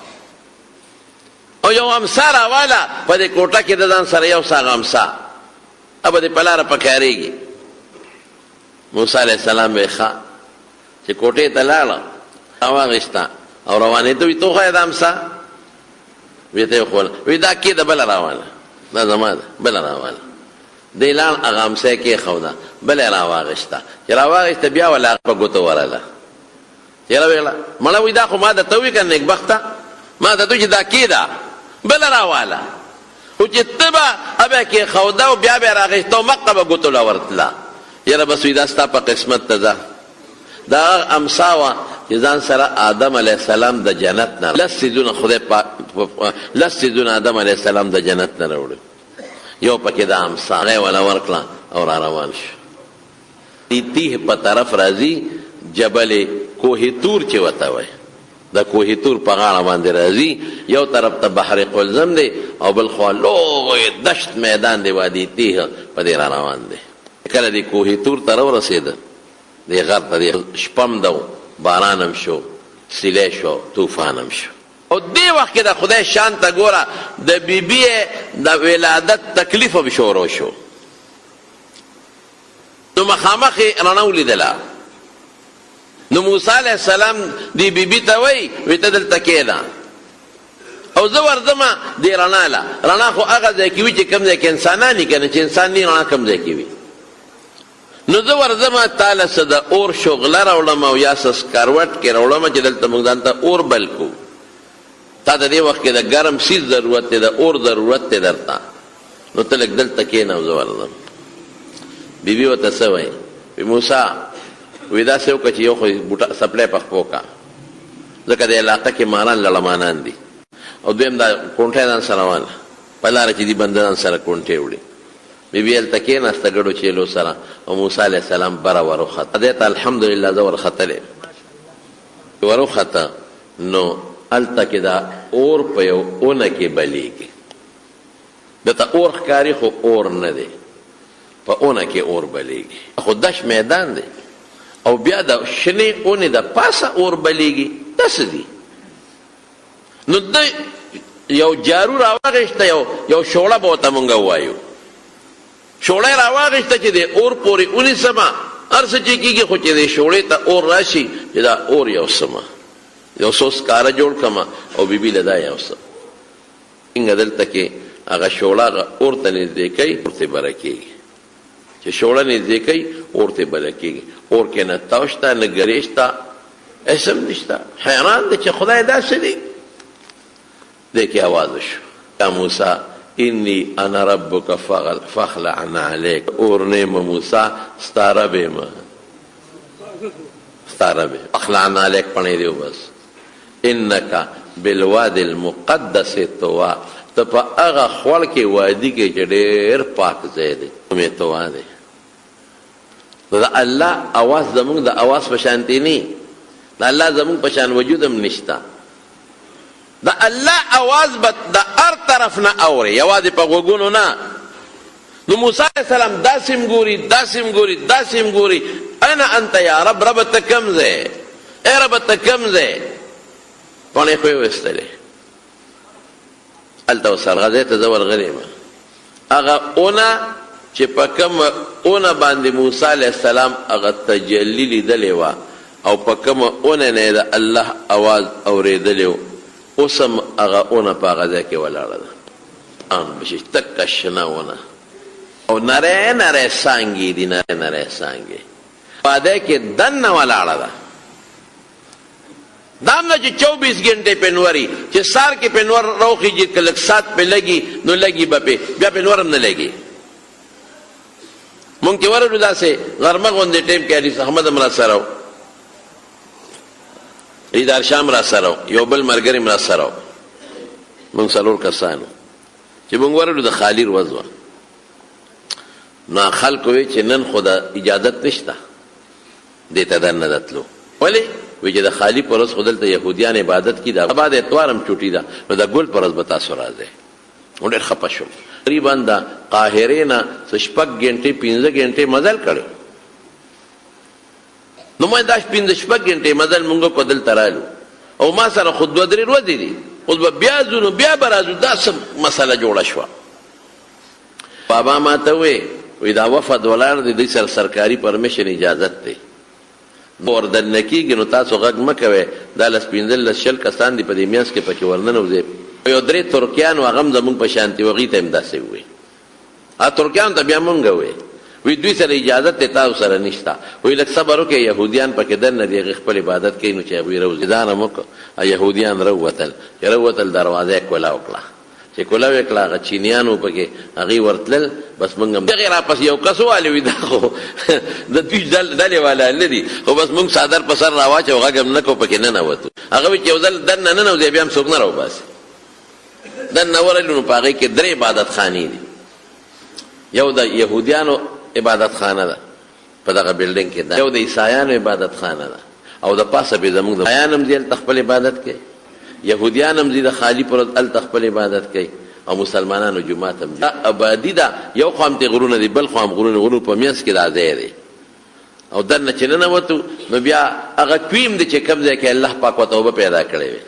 او یو امسا راواله په دې کوټه کې د ځان سره یو ساغه امسا، به دې په لاره پکارېږي. موسی علیه السلام به ښه چې کوټې ته لاړه، راواغېسته او روانېده. وي تو ښایه دا امسا؟ وی ته یې ښوله، وی دا کې ده بله راواله، دا زما ده بله راواله. دی لاړ هغه امسا یې کېښوده، بله یې راواغېسته. چې راواغېسته بیا وله هغه په ګوتو ورله. یاره ویله مړه وی دا خو ما درته ووي که نیکبخته، ما درته ووي چې دا کې ده بله راواله، خو چې ته به بیا کېښوده او بیا به یې راغېسته او مقه به ګوتو له ورتله. یاره بس وي دا ستا په قسمت ته ځه. دا امسا وه چې ځان سره آدم علیه السلام د جنت نه لس څیزونه آدم علیه السلام د جنت نه راوړل. یو پکې د امسا هغه ولا ورکړه او را روان شو. تیه په طرف راځي جبل کوه تور چې وته وای، د کوه تور په غاړه باندې راځي. یو طرف ته بحر قلزم دی او بل خوا لوی دشت میدان دی، وادي تیه په دې را روان دی. کله دی کوه تور ته ورسېده، دی غر ته شپم دو، بارانم شو، سیلی شو، طوفانم شو. او دی وخت کې د خدای شان ته ګوره، د بیبي د ولادت تکلیف هم شروع شو. نو مخامخ یې رڼا ولیدله. نو موسی علیه السلام دی بیبي ته وایي وی ته دلته کښېنه او زه ورځمه دې رڼا له. رڼا خو هغه ځای کې وي چې کوم ځای کې انسانان وي که نه، چې انسان نه رڼا کوم ځای کې وي. نو زه ورځمه تاله څه د اور شغله راوړم او یا څه سکروټ کې راوړم چې دلته موږ ځان ته اور بل کړو. تا د دې وخت کې د ګرم سیز ضرورت دی، د اور ضرورت دی درته. نو ته لږ دلته کښېنه او زه ورځم. بیبي ورته څه وایي؟ وی موسی وی داسې وکړه چې یو خو بوټه سپلی په خپو کا، ځکه د علاقه کې ماران لړمانان دي. او دویم دا کونټۍ ځان سره واله، په لاره چې دي بنده ځان سره کونټۍ وړي. بیبي هلته کېناسته ګډو چیلو سره او موسی علیه السلام بره وروخته. دې ته الحمدلله زه ورختلی وروخته. نو هلته کې دا اور په یو اونه کې بلیږي. دته اور ښکاري خو اور نه دی، په اونه کې اور بلیږي. خو دش میدان دی او بیا د شنې اونې د پاسه اور بلیږي. داسې دي. نو د یو جارو راواغېسته، یو شوړه به ورته مونږ ووایو. شوړی راواغېسته چې د اور پورې ونیسمه، هر څه چې کېږي خو چې د شوړې ته اور راشي چې دا اور یو سمه یو څو سکاره جوړ کړمه او بیبي له دا یو څه څنګه دلته کې هغه شوړه اور ته نږدې کوي، اور ته بره کېږي. چې شوړه نږدې کوي اور ته بره کېږي. اور کې نه تاو شته نه ګرې شته، هېڅ هم نشته. حیران دی چې خدای داسې دی. دی کې آواز وشو یا موسی انی انا ربک فاخلع علیک. اور نیمه موسی ستا رب یم، ستا رب یم. اخلع علیک پڼې دیو بس. انک بالوادي المقدس طوا. ته په هغه خوړ کې وادي کې چې ډېر پاک ځای دی، کومې طوا دی. د الله اواز زمونږ د اواز په شانتې نه، د الله زمونږ په شان وجود هم نشته. د الله اواز به د هر طرف نه اوري، یوازې په غوږونو نه. نو موسی علیه السلام داسې هم ګوري، داسې هم ګوري، داسې هم ګوري. انا انت یا رب، رب ته کوم ځای؟ ای رب ته کوم ځای؟ پاڼې خو یې ویستلې. هلته ورسره ځای ته زه ورغلی یم. هغه اونه چې په کومه اونه باندې موسی علیه السلام هغه تجلي لیدلې وه او په کومه اونه نه یې د الله اواز اورېدلی و، اوس هم هغه اونه په هغه ځای کې ولاړه ده. ان بشي تکه شنه ونه او نری نری څانګې دي، نری نری څانګې په دې کې دننه ولاړه ده. دام نه چې 24 घंटे په نوري چې سار کې په نور روخیږي، که لږ سات په لګي نو لګي به په بیا په نور هم نه لګي. مونږ چې ورغلو داسې غرمه غوندې ټیم کې حدیث احمد هم را سره و، ایدار شام را سره و، یو بل ملګری هم را سره و. مونږ څلور کسان وو چې مونږ ورغلو د خالي ورځ وه. نو خلکو وی چې نن خو د اجازت نشته دې ته دننه د تلو. ولې؟ وی چې د خالي په ورځ خو دلته یهودیان عبادت کي، د بعد اتوار هم چوټي ده، نو د ګل په ورځ به تاسو راځئ. نو ډېر خفه شوم. تقریبا د قاهرې نه 6 घंटे 15 घंटे مزل کړی. نو ما دا 15 घंटे مزل مونږ کو دلته رالو او ما سره خو 2-3 ورځې دي، اوس به بیا ځو نو بیا به راځو. دا څه مسله جوړه شوه. بابا ما ته وی دا وفد ولاړ دی، دوی سره سرکاري پرمیشن اجازت دی، وردننه کېږي. نو تاسو غږ مه کوئ. دا 15-20 کسان دي په دې میانځ کې پکې ورننوځئ. یو 3 ترکیان و، هغه هم زمونږ په شانتي و، هغوی ته هم داسې ووایي. ترکیانو ته بیا مونږ ووایي وی دوی سره اجازت دی، تاسو سره نشته. وی لږ صبر وکړئ، یهودیان پکې دننه دي، هغوی خپل عبادت کوي. نو چې هغوی روځي ځان هم وکړه، یهودیان راووتل. چې راووتل دروازه یې کوله وکړه چې کوله وکړه هغه چینیانو پکې هغې ورتلل بس موږ هم دغې راپس یو کس والي وي دا خو د دوی ډلې والا نه دي خو بس موږ څادر په سر راواچو غږ هم نه کوو پکې ننوتو هغه وایي چې یو ځل دننه ننوځې بیا هم څوک نه راوباسي دننه ورغلو نو په هغې کې 3 عبادت خانې دي یو د یهودیانو عبادت خانه ده په دغه بلډینګ کې ده یو د عیسایانو عبادت خانه ده او د پاسه به زموږ د عیسایان هم ځي هلته خپل عبادت کوي یهودیان هم ځي د خالي پر هلته خپل عبادت کوي او مسلمانانو جومات هم ځي آبادي ده یو خوا هم غرونه دي بل خوا هم غرونه په منځ کې دا ځای دی او دننه چې ننوتو نو بیا هغه کویم دی چې کوم ځای کې الله پاک ورته اوبه پیدا کړې وي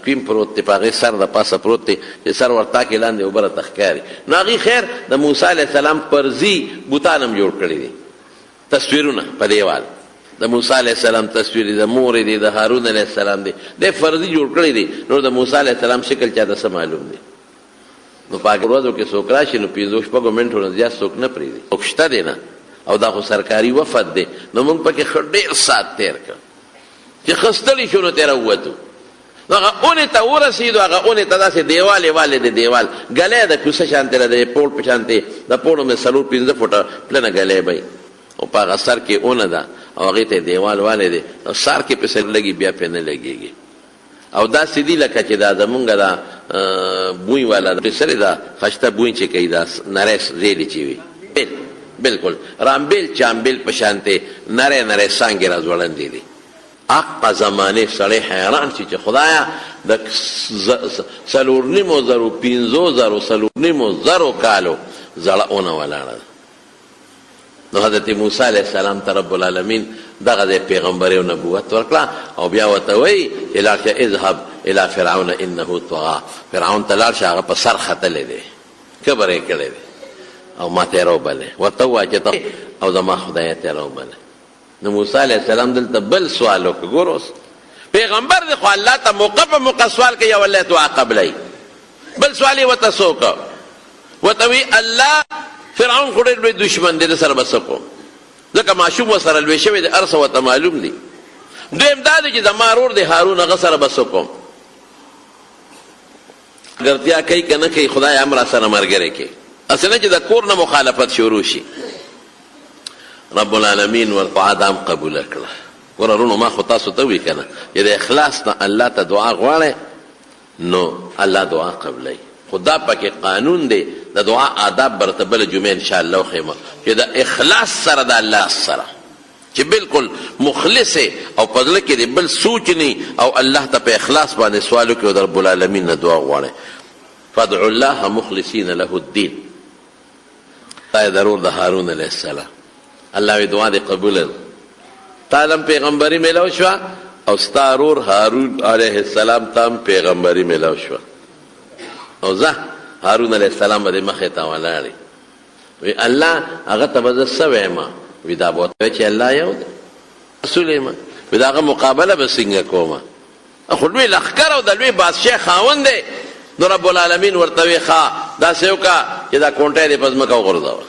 کویم پروت دی په هغې سر د پاسه پروت دی چې سر ورتا کې لاندې اوبه راته ښکاري نو هغې خیر د موسی علیه السلام پرزي بوتان هم جوړ کړي دي تصویرونه په دیوال د موسی علیه السلام تصویر دی د مورې دی د هارون علیه السلام دی دی فرضي جوړ کړی دی نو د موسی علیه السلام شکل چاته څه معلوم دی نو په هغې ورځو کې څوک راشي نو 5-6 منټو نه زیات څوک نه پرېږدي څوک شته دی نه او دا خو سرکاري وفد دی نو موږ پکې ښه ډېر ساعت تېر کړ چې ښه ستړي شو نو ترې راووتو نو هغه اونې ته ورسېدو هغه اونې ته داسې دیوال یوالې د دیوال ګلی د کوڅه شانتې ده د پوړ په شانتې د پوړو مې 4-5 فوټه پلنه ګلی به او په هغه سر کې اونه ده او هغې ته دیوال والی دی او سر کې پسې لګي بیا پې نه لګېږي او داسې دي لکه چې دا زمونږ دا بوی والا پسرې دا خشته بوی چې کوي دا نری ریلې چې وي بلکل رامبیل چامبیل په شانتې نری نری څانګې را ځوړندې دي حق زمانه سړی حیران شي چې خدایا د 4,500 کالو زړه اونه ولاړه ده نو حضرت موسی علیه السلام ته رب العالمین دغه د پیغمبري او نبوت ورکړه او بیا ورته وایي چې لاړ شه اذهب الى فرعون انه طغى فرعون ته لاړ شه هغه په سر ختلی دی کبر یې کړی دی او ما ته یې راوبلې ورته ووایه چې ته او زما خدای ته یې راوبلې نو موسی علیه السلام دلته بل سوال وکړه ګور اوس پیغمبر دی خو الله ته موقع په موقع سوال کوي او الله دعا قبلوي بل سوال یې ورته څه وکړه ورته وایي الله فرعون خو ډېر لوی دشمن دی د سره به څه کوم ځکه ماشوم ورسره لوی شوی دی هر څه ورته معلوم دي دویم دا دی چې زما ورور دی هارون هغه سره به څه کوم ګرتیا کوي که نه کوي خدای هم را سره ملګری کوي هسې نه چې د کور نه مخالفت شروع شي رب العالمین ورته ادم قبوله کړه ورورونو ما خو تاسو ته وی که نه چې د اخلاص نه الله ته دعا غواړئ نو الله دعا قبلوي خو دا پکې قانون دی د دعا آداب برته بله جمعه انشاءالله خیمه چې د اخلاص سره د الله سره چې بالکل مخلص او په زړه کې د بل سوچ نه او الله ته په اخلاص باندې سوال وکړي او د رب العالمین نه دعا غواړئ فادعوا الله مخلصین له الدین دا ضرور د هارون علیه السلام الله وی دعا دې قبوله تا هم پیغمبري میلاو شوه او ستا ورور هارون علیه السلام ته هم پیغمبري میلاو شوه او زه هارون علیه السلام به دې مخې ته ولاړې وی الله هغه ته به زه څه ویمه وی دا به ورته چې الله یو دی رسول یمه وی د هغه مقابله به څنګه کومه خو لوی لښکر او د لوی بادشاه خاوند دی نو رب العالمین ورته وی ښه داسې وکړه چې دا کونټۍ دې په ځمکه وغورځوه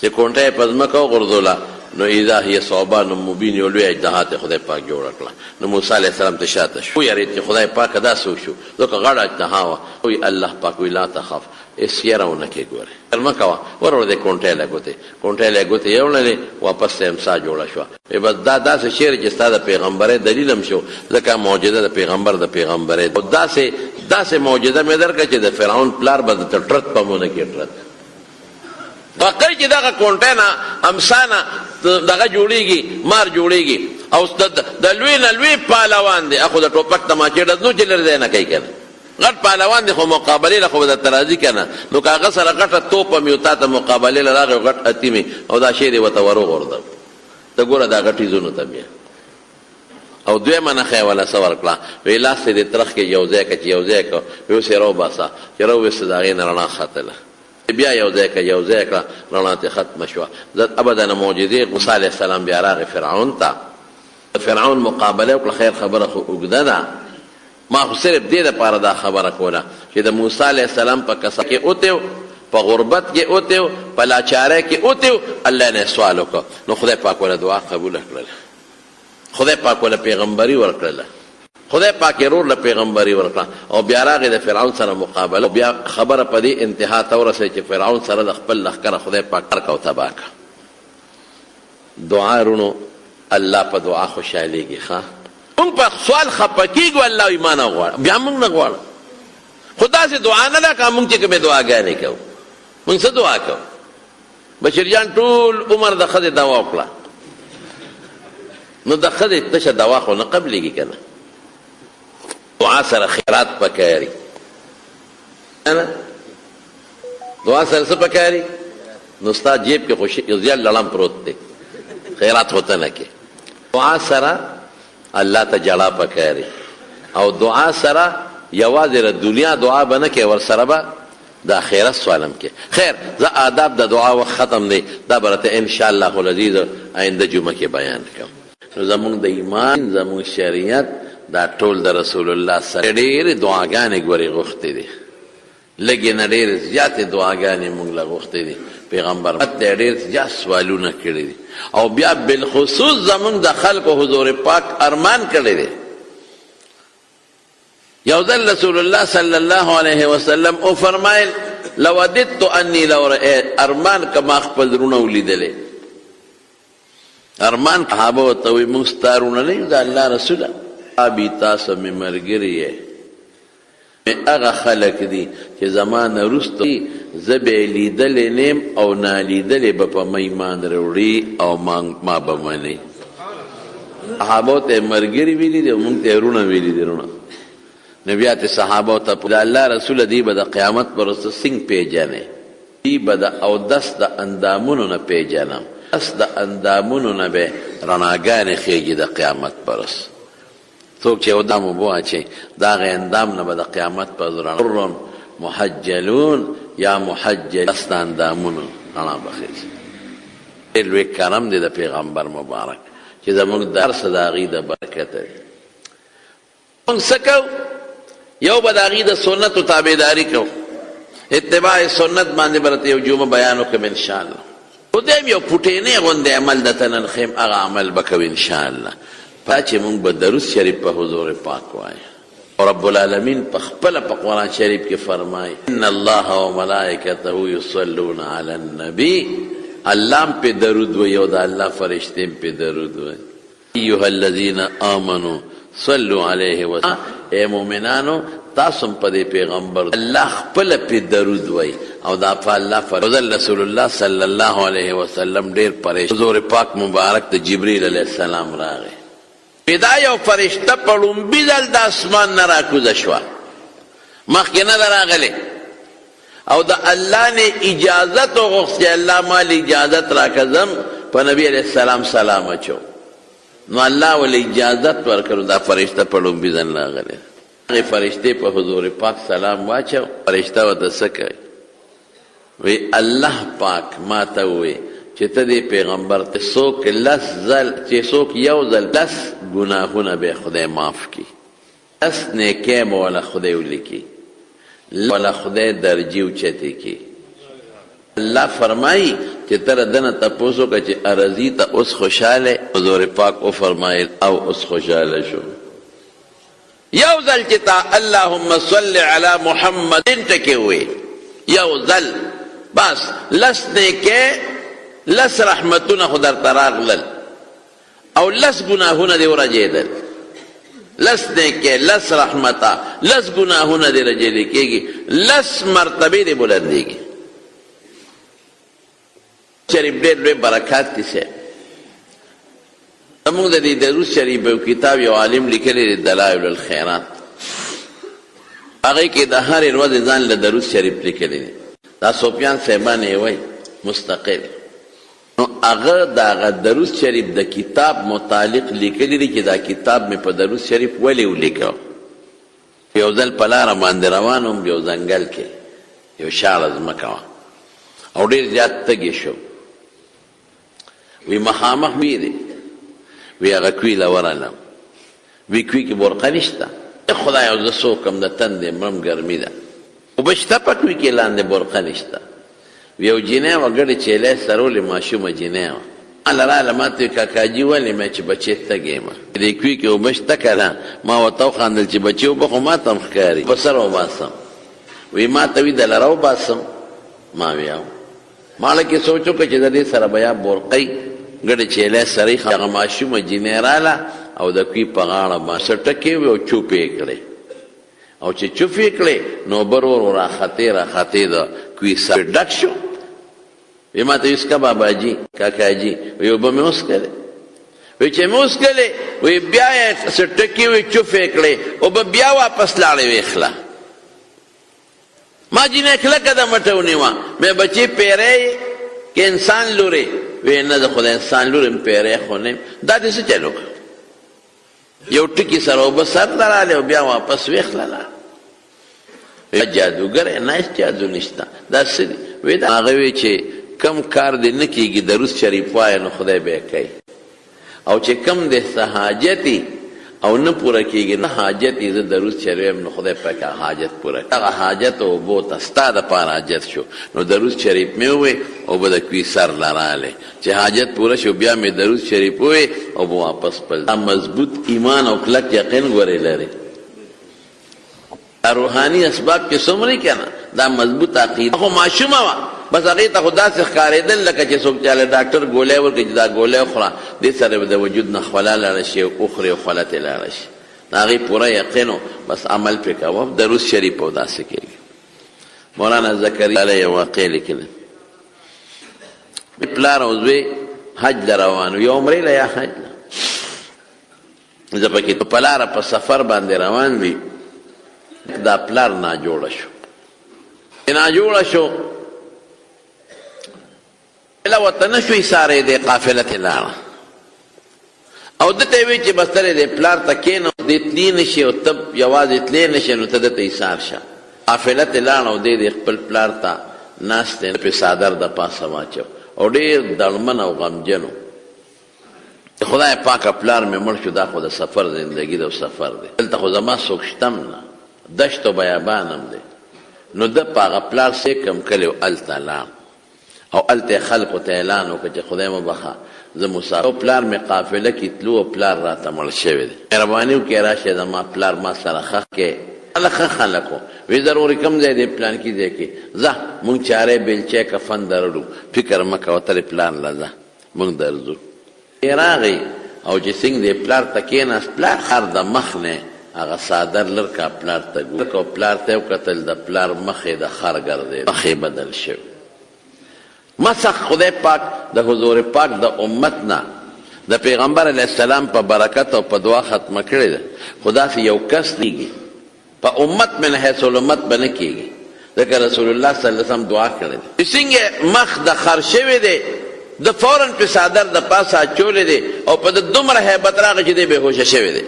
چې کونټۍ یې په ځمکه وغورځوله نو اذا هي ثعبان مبین یو لوی اجدها ته خدای پاک جوړه کړه نو موسی علیه السلام ته شاته شو ویرېد چې خدای پاک داسې وشو ځکه غټه اجدها وه وی الله پاک وی لا تخف هېڅ یېره ونه کې ګورې مه کوه ور دې کونټۍ له ګوتې کونټۍ له ګوتې یې وړلې واپس ته امسا جوړه شوه بس دا داسې شعر چې ستا د پیغمبرۍ دلیل هم شو ځکه معجزه د پیغمبر د پیغمبرۍ داسې معجزه مې درکړه چې د فرعون پلار به درته ټرت پمونه کې ټرت واقعي چې دغه کونټۍ نه امسا نه دغه جوړېږي مار جوړېږي او د لوی نه لوی پهلوان دی اخو د ټوپک تماچې ډز نو چې لرې دی نه کوي که نه غټ پهلوان دی خو مقابلې له خو به درته راځي که نه نو که هغه سره غټه توپ هم یو تا ته مقابلې له راغی او غټ اتیمې او دا شی دی ورته وروغورځو ته ګوره دا غټې زونو ته بیا او دویمه نښه یې وله څه ورکړه وی لاس یې د ترخ کې یو ځای که چې یو ځای که اوس یې راوباسه چې راوویسته د هغې نه رڼا ختله بیا یو ځای که یو ځای کړه رڼا ترې ختمه شوه ابدا معجزې موسی علیه السلام بیا راغی فرعون ته فرعون مقابله وکړه خیر خبره خو اوږده ده ما خو صرف دې دپاره دا خبره کوله چې د موسی علیه السلام په کسه کې اوتیو په غربت کې اوتیو په لاچارۍ کې اوتیو الله نه سوال وکړه نو خدای پاک وله دعا قبوله کړله خدای پاک وله پیغمبري ورکړله خدای پاک رور له پیغمبري ورکړه او بیا راغی د فرعون سره مقابله، بیا خبره په دې انتها ته ورسېده چې فرعون سره د خپل لښکره خدای پاک ارکه او تباه کړه. دعا رونو الله په دعا خوشحالېږي. ښه مونږ په سوال خفه کېږو، الله وایي ما نه غواړه، بیا مونږ نه غواړه. خو داسې دعا نه ده که مونږ چې کومې دعاګانې کوو. مونږ څه دعا کوو؟ بشیرجان ټول عمر د ښځې دوا وکړه، نو د ښځې تشه دوا خو نه قبلېږي که نه. دعا سره خیرات پکاري، دعا سره څه پکاري؟ نو ستا جیب کې خو زیات لړم پروت دی، خیرات خو ته نه کې. دعا سره الله ته جړا پکاري، او دعا سره یوازې د دنیا دعا به نه کې، ورسره به د آخرت سوالم کې. خیر زه آداب د دعا وخت ختم دی، دا به راته انشاءالله العزیز آینده جمعه کې بیان کوم. نو زمونږ د ایمان، زمونږ شریعت دا ټول د رسول الله سره ډېرې دعاګانې ګورې غوښتې دي، لږې نه ډېرې زیاتې دعاګانې مونږ له غوښتې دي. پیغمبر ته ډېر زیات سوالونه کړي دي، او بیا بالخصوص زمونږ د خلکو حضور پاک ارمان کړی دی. یو ځل رسول الله صلی الله علیه وسلم او فرمایل لوددت انی لو رأیت، ارمان که ما خپل رونه ولیدلې. ارمان صحابه ورته وایي موږ ستا رونه نه یو د الله رسوله، ابي تاسو مې ملګري یې، هغه خلک دي چې زما نه وروسته زه به یې لیدلی نیم او نالیدلی به په ما ایمان راوړي او ما به مني. صحابو ته ملګري ویلي دي او موږ ته رونه ویلي دي. رونه نبی ته صحابو ته د الله رسوله دی به د قیامت پر ورځ څنګه پیژنې؟ دی به د اودس د اندامونو نه پیژنم، دس د اندامونو نه به رڼاګانې خیږي د قیامت پر ورځ. څوک چې اودام اوبه واچوي د هغې اندام نه به د قیامت پر ورځ رڼا محجلون یا محجل دس د اندامونو رڼا به خیږي. ډېر لوی کرم دی د پیغمبر مبارک چې زموږ درس د هغې د برکته دی. مونږ څه کوو؟ یو به د هغې د سنتو تابعداري کوو، اتباع سنت باندې به راته یو جمعه بیان وکړم انشاءالله. خدایم یو پوټینۍ غوندې عمل درته نن ښیم، هغه عمل به کوو انشاءالله. پا چې مونږ به درود شریف په حضور پاک وایو. او رب العالمین په خپله په قرآن شریف کې فرمایي ان الله و ملائکته یصلون علی النبی، الله هم پې درود وایي او د الله فرشتې هم پې درود وایي. ایها الذین آمنوا صلوا علیه وسلم، اے مومنانو تاسو هم په دې پیغمبر الله خپله پې درود وایي او دا په الله فرض. رسول الله صلی الله علیه وسلم ډېر پریشان، حضور پاک مبارک ته جبریل علیه السلام راغی. دا یو فرشته په لومبي ځل د اسمان نه راکوزه شوه، مخکې نه ده راغلې، او د الله نه اجازت وغوښت چې الله ما له اجازت راکړه په نبي علیه السلام سلام اچو. نو الله ولې اجازت ورکړو، دا فرشته په لومبي ځل راغلې. هغې فرشتې په حضور پاک سلام واچو. فرشته ورته څه کوي؟ وی الله پاک ما ته ووایي چې ته دې پیغمبر ته څوک لس ځل چې څوک یو ځل لس ګناهونه به خدای معاف کړي، لس نیکۍ به وله خدای ولیکي، وله خدای درجې اوچتې کړي. الله فرمایي چې ته له ده نه تپوس وکړه چې ارضي ته اوس خوشحاله؟ حضور پاک وفرمایل او اوس خوشحاله شو. یو ځل چې تا اللهم صل علی محمد ټکې ووایې، یو ځل بس لس نیکۍ لس رحمتونه خو درته راغلل او لس ګناهونه دې ورجېدل. لس نیکۍ، لس رحمته، لس ګناهونه دې رجېدل کېږي، لس مرتبې دې بلندېږي. شریف ډېر لوی برکات دي صاحب. زموږ د دې درود شریف یو کتاب یو عالم لیکلی دی دلایل الخیرات، هغې کې د هرې ورځې ځان له درود شریف لیکلی دی. دا سفیان صاحبان یې وایي مستقل. نو هغه د هغه درود شریف د کتاب متعلق لیکلی دی چې دا کتاب مې په درود شریف ولې ولیکه. یو ځل په لاره باندې روان وم، یو ځنګل کې یو شاړه ځمکه وه او ډېر زیات تږی شو. وی مخامخ وی دی، وی هغه کوی له ورغلم، وی کوی کې برقه نشته. خدایه زه څوک یم، د تندې مرم ګرمي ده، اوبه شته په کوی کې لاندې برقه نشته. یو جینۍ وه ګډې چیلۍ سرولې، ماشومه جینۍ وه، لراله ما ته کاکاجي ولې مې چې بچی تږی یم دې کوي کې اوبه شته که نه ما ورته وخندل چې بچي اوبه خو ما ته هم ښکاري په سر وباسم وی ما ته وي د لره وباسم ما ویاو ما لکې سوچ وکړه چې د دې سره به یا بورقۍ ګډه چیلی سرۍ هغه ماشومه جینۍ راله او د کوي په غاړه ما څټکې وې او چوپ یې کړې او چې چوپ یې کړې نو اوبه ورو راختې د کوي سر ډک شو وی ما ته وي اسکه باباجي کاکاجي وی اوبه مې وڅښلې وی چې مې وڅښلې وی بیا یې څټکې وې چوپ یې کړې اوبه بیا واپس لاړې ویخله ما جینۍ کلکه د مټه ونیوه مې بچي پیری که انسان لورې وی نه د خو د انسان لورې م پیری خو نه دا دې څه چل وکړه یو ټکي سره اوبه سر ته راغلې او بیا واپس ویخلله جادوګر نه هېڅ جادو نشته دا څه دي وی دا هغه وی چې کم کار دې نه کېږي درود شریف وایه نو خدای به یې کوي او چې کم دې څه حاجت او نه پوره کېږي نه حاجت یې زه درود شریف نو خدای پاک حاجت پوره هغه حاجت اوبو ته ستا دپاره حاجت شو نو درود شریف مې ووی اوبه د کوي سر له راغلې چې حاجت پوره شو بیا مې درود شریف ووی اوبه واپس پل دا مضبوط ایمان او کلک یقین ګورې لري روحاني اسباب کې څومره که نه دا مضبوط عقیده خو ماشومه وه بس هغې ته خو داسې ښکارېدل لکه چې څوک چاله ډاکټر ګولۍ ورکړي چې دا ګولۍ وخوره دې سره به د وجود نه خوله لاړه شي او وخورې او خوله ترې لاړه شي د هغې پوره یقین بس عمل پرې کوه درود شریف او داسې کېږي مولانا زکریا علیه یو واقع لیکلی پلار او زوی حج له روان و یا عمرې له یا حج له زه پکې په لاره په سفر باندې روان وي دا پلار ناجوړه شو ناجوړه شو الا ورته نه شو ایساری دی قافله ته لاړه او ده ته یې وی چې بس ته دې پلار ته کښېنه دې تلي نه شي او ته یوازې تللی نه شي نو ته ده ته ایسار شه قافله ته لاړه او دی خپل پلار ته ناست دی پې څادر د پاسه واچو او ډېر دړمن او غمجن و خدای پاکه پلار مې مړ شو دا خو د سفر زندګي ده او سفر دی دلته خو زما څوک شتم نه دشت و بیابان هم دی نو ده په هغه پلار سې کم کلی و هلته لاړ او هلته خلقو ته اعلان وکړه چې خدای مه بخه زه مسافر او پلار مې قافله کې تلو او پلار راته مړ شوی دی مهرباني وکړې راشه زما پلار ما سره ښه کې هله ښه خلک و وی ضروري کوم ځای دی پلانکي ځای کې ځه مونږ چارې بیلچی کفن درړو فکر مه کوه تلې پلان له ځه مونږ درځو راغی او چې څنګه دی پلار ته کېناست پلار خر د مخ نه هغه څادر لر کا پلار ته ګورو پلار ته یې وکتل د پلار مخې د خر ګرځېد مخې بدل شوی مسخ خدای پاک د حضور پاک د امت نه د پیغمبر علیه السلام په برکت او په دعا ختمه کړې ده خو داسې یو کس کېږي په امت من حیث الامت به نه کېږي ځکه رسول الله صلی الله علیه وسلم دعا کړې ده څنګه مخ د خر شوی دی د فوراً په څادر د پاسه اچولی دی او په د دومره هیبت راغی چې دی بېهوشه شوی دی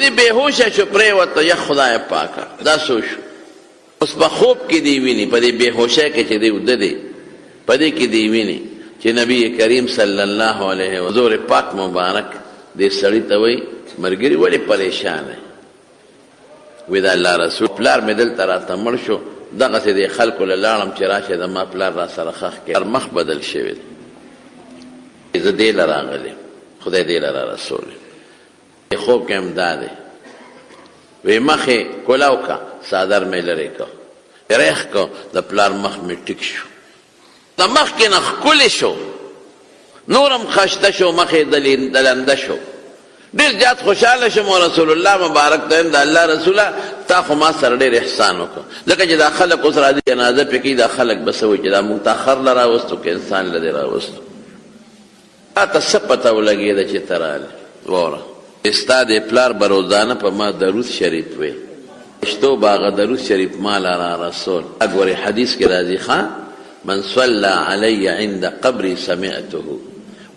دی بېهوشه شو پرېوته یا خدای پاکه دا څه شو اوس په خوب کې دی ویني په دې بېهوشۍ کې چې دی وده دی په دې کې دی ویني چې نبی کریم صلی الله علیه و حضور پاک مبارک دې سړي ته وایي ملګري ولې پریشان دی وی دا الله رسول پلار مې دلته راته مړ شو دغسې د خلکو له لاړم چې راشه زما پلار را سره ښخ کړي مخ بدل شوی دی زه دې له راغلی خدای دې له را رسولی خوب کې هم دا دی وی مخې کولاو که څادر مې لرې که ریخ که د پلار مخ مې ټیک شو د مخکې نه ښکلې شو نورم خشته شو مخې دلنده شو ډېر زیات خوشحاله شم او رسول الله مبارک ته د الله رسوله تا خو ما سره ډېر احسان وکړه ځکه چې دا خلک اوس راځي جنازه پې کوي دا خلک به څه وایي چې دا موږ تاخر له راوستو که انسان له دې راوستو تا ته څه پته ولګېده چې ته رالې واوره ستا د پلار به روزانه په ما درود شریف وی اشتو باغه درود شریف ما را رسول اګورې حدیث کې راځي ښه من صلى علی عند قبری سمعته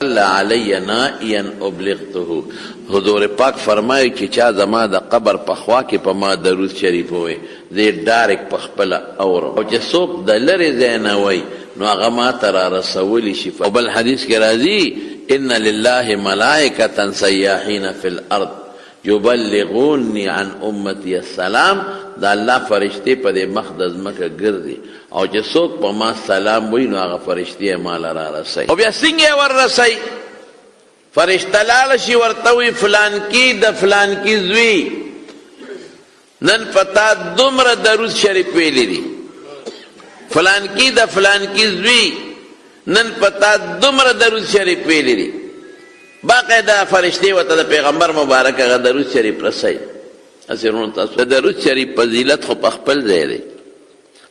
صلى علی نائیا ابلغته حضور پاک فرمایي چې چا زما د قبر په خوا کې په ما درود شریف وی زه ډایرک په خپله اورم او چې څوک د لرې ځای نه وی نو هغه ما ته را رسولی شي او بل حدیث کې راځي ان لله ملائکة سیاحین فی الارض یبلغونی عن امتی السلام، دا الله فرشتې په دې مخ د ځمکه ګرځي او چې څوک په ما سلام وایي نو هغه فرشتې یې ما له رارسوي. او بیا څنګه یې وررسوي؟ فرشته لاړه شي ورته وایي فلانکي د فلانکي زوی نن پتا دومره درود شریف ویلی دي، فلانکی د فلانکی زوی نن پتا دومره درود شریف ویلی دي. باقاعده فرشتې ورته د پیغمبر مبارک هغه درود شریف رسوي. هسې ورونو تاسو د درود شریف فضیلت خو په خپل ځای دی،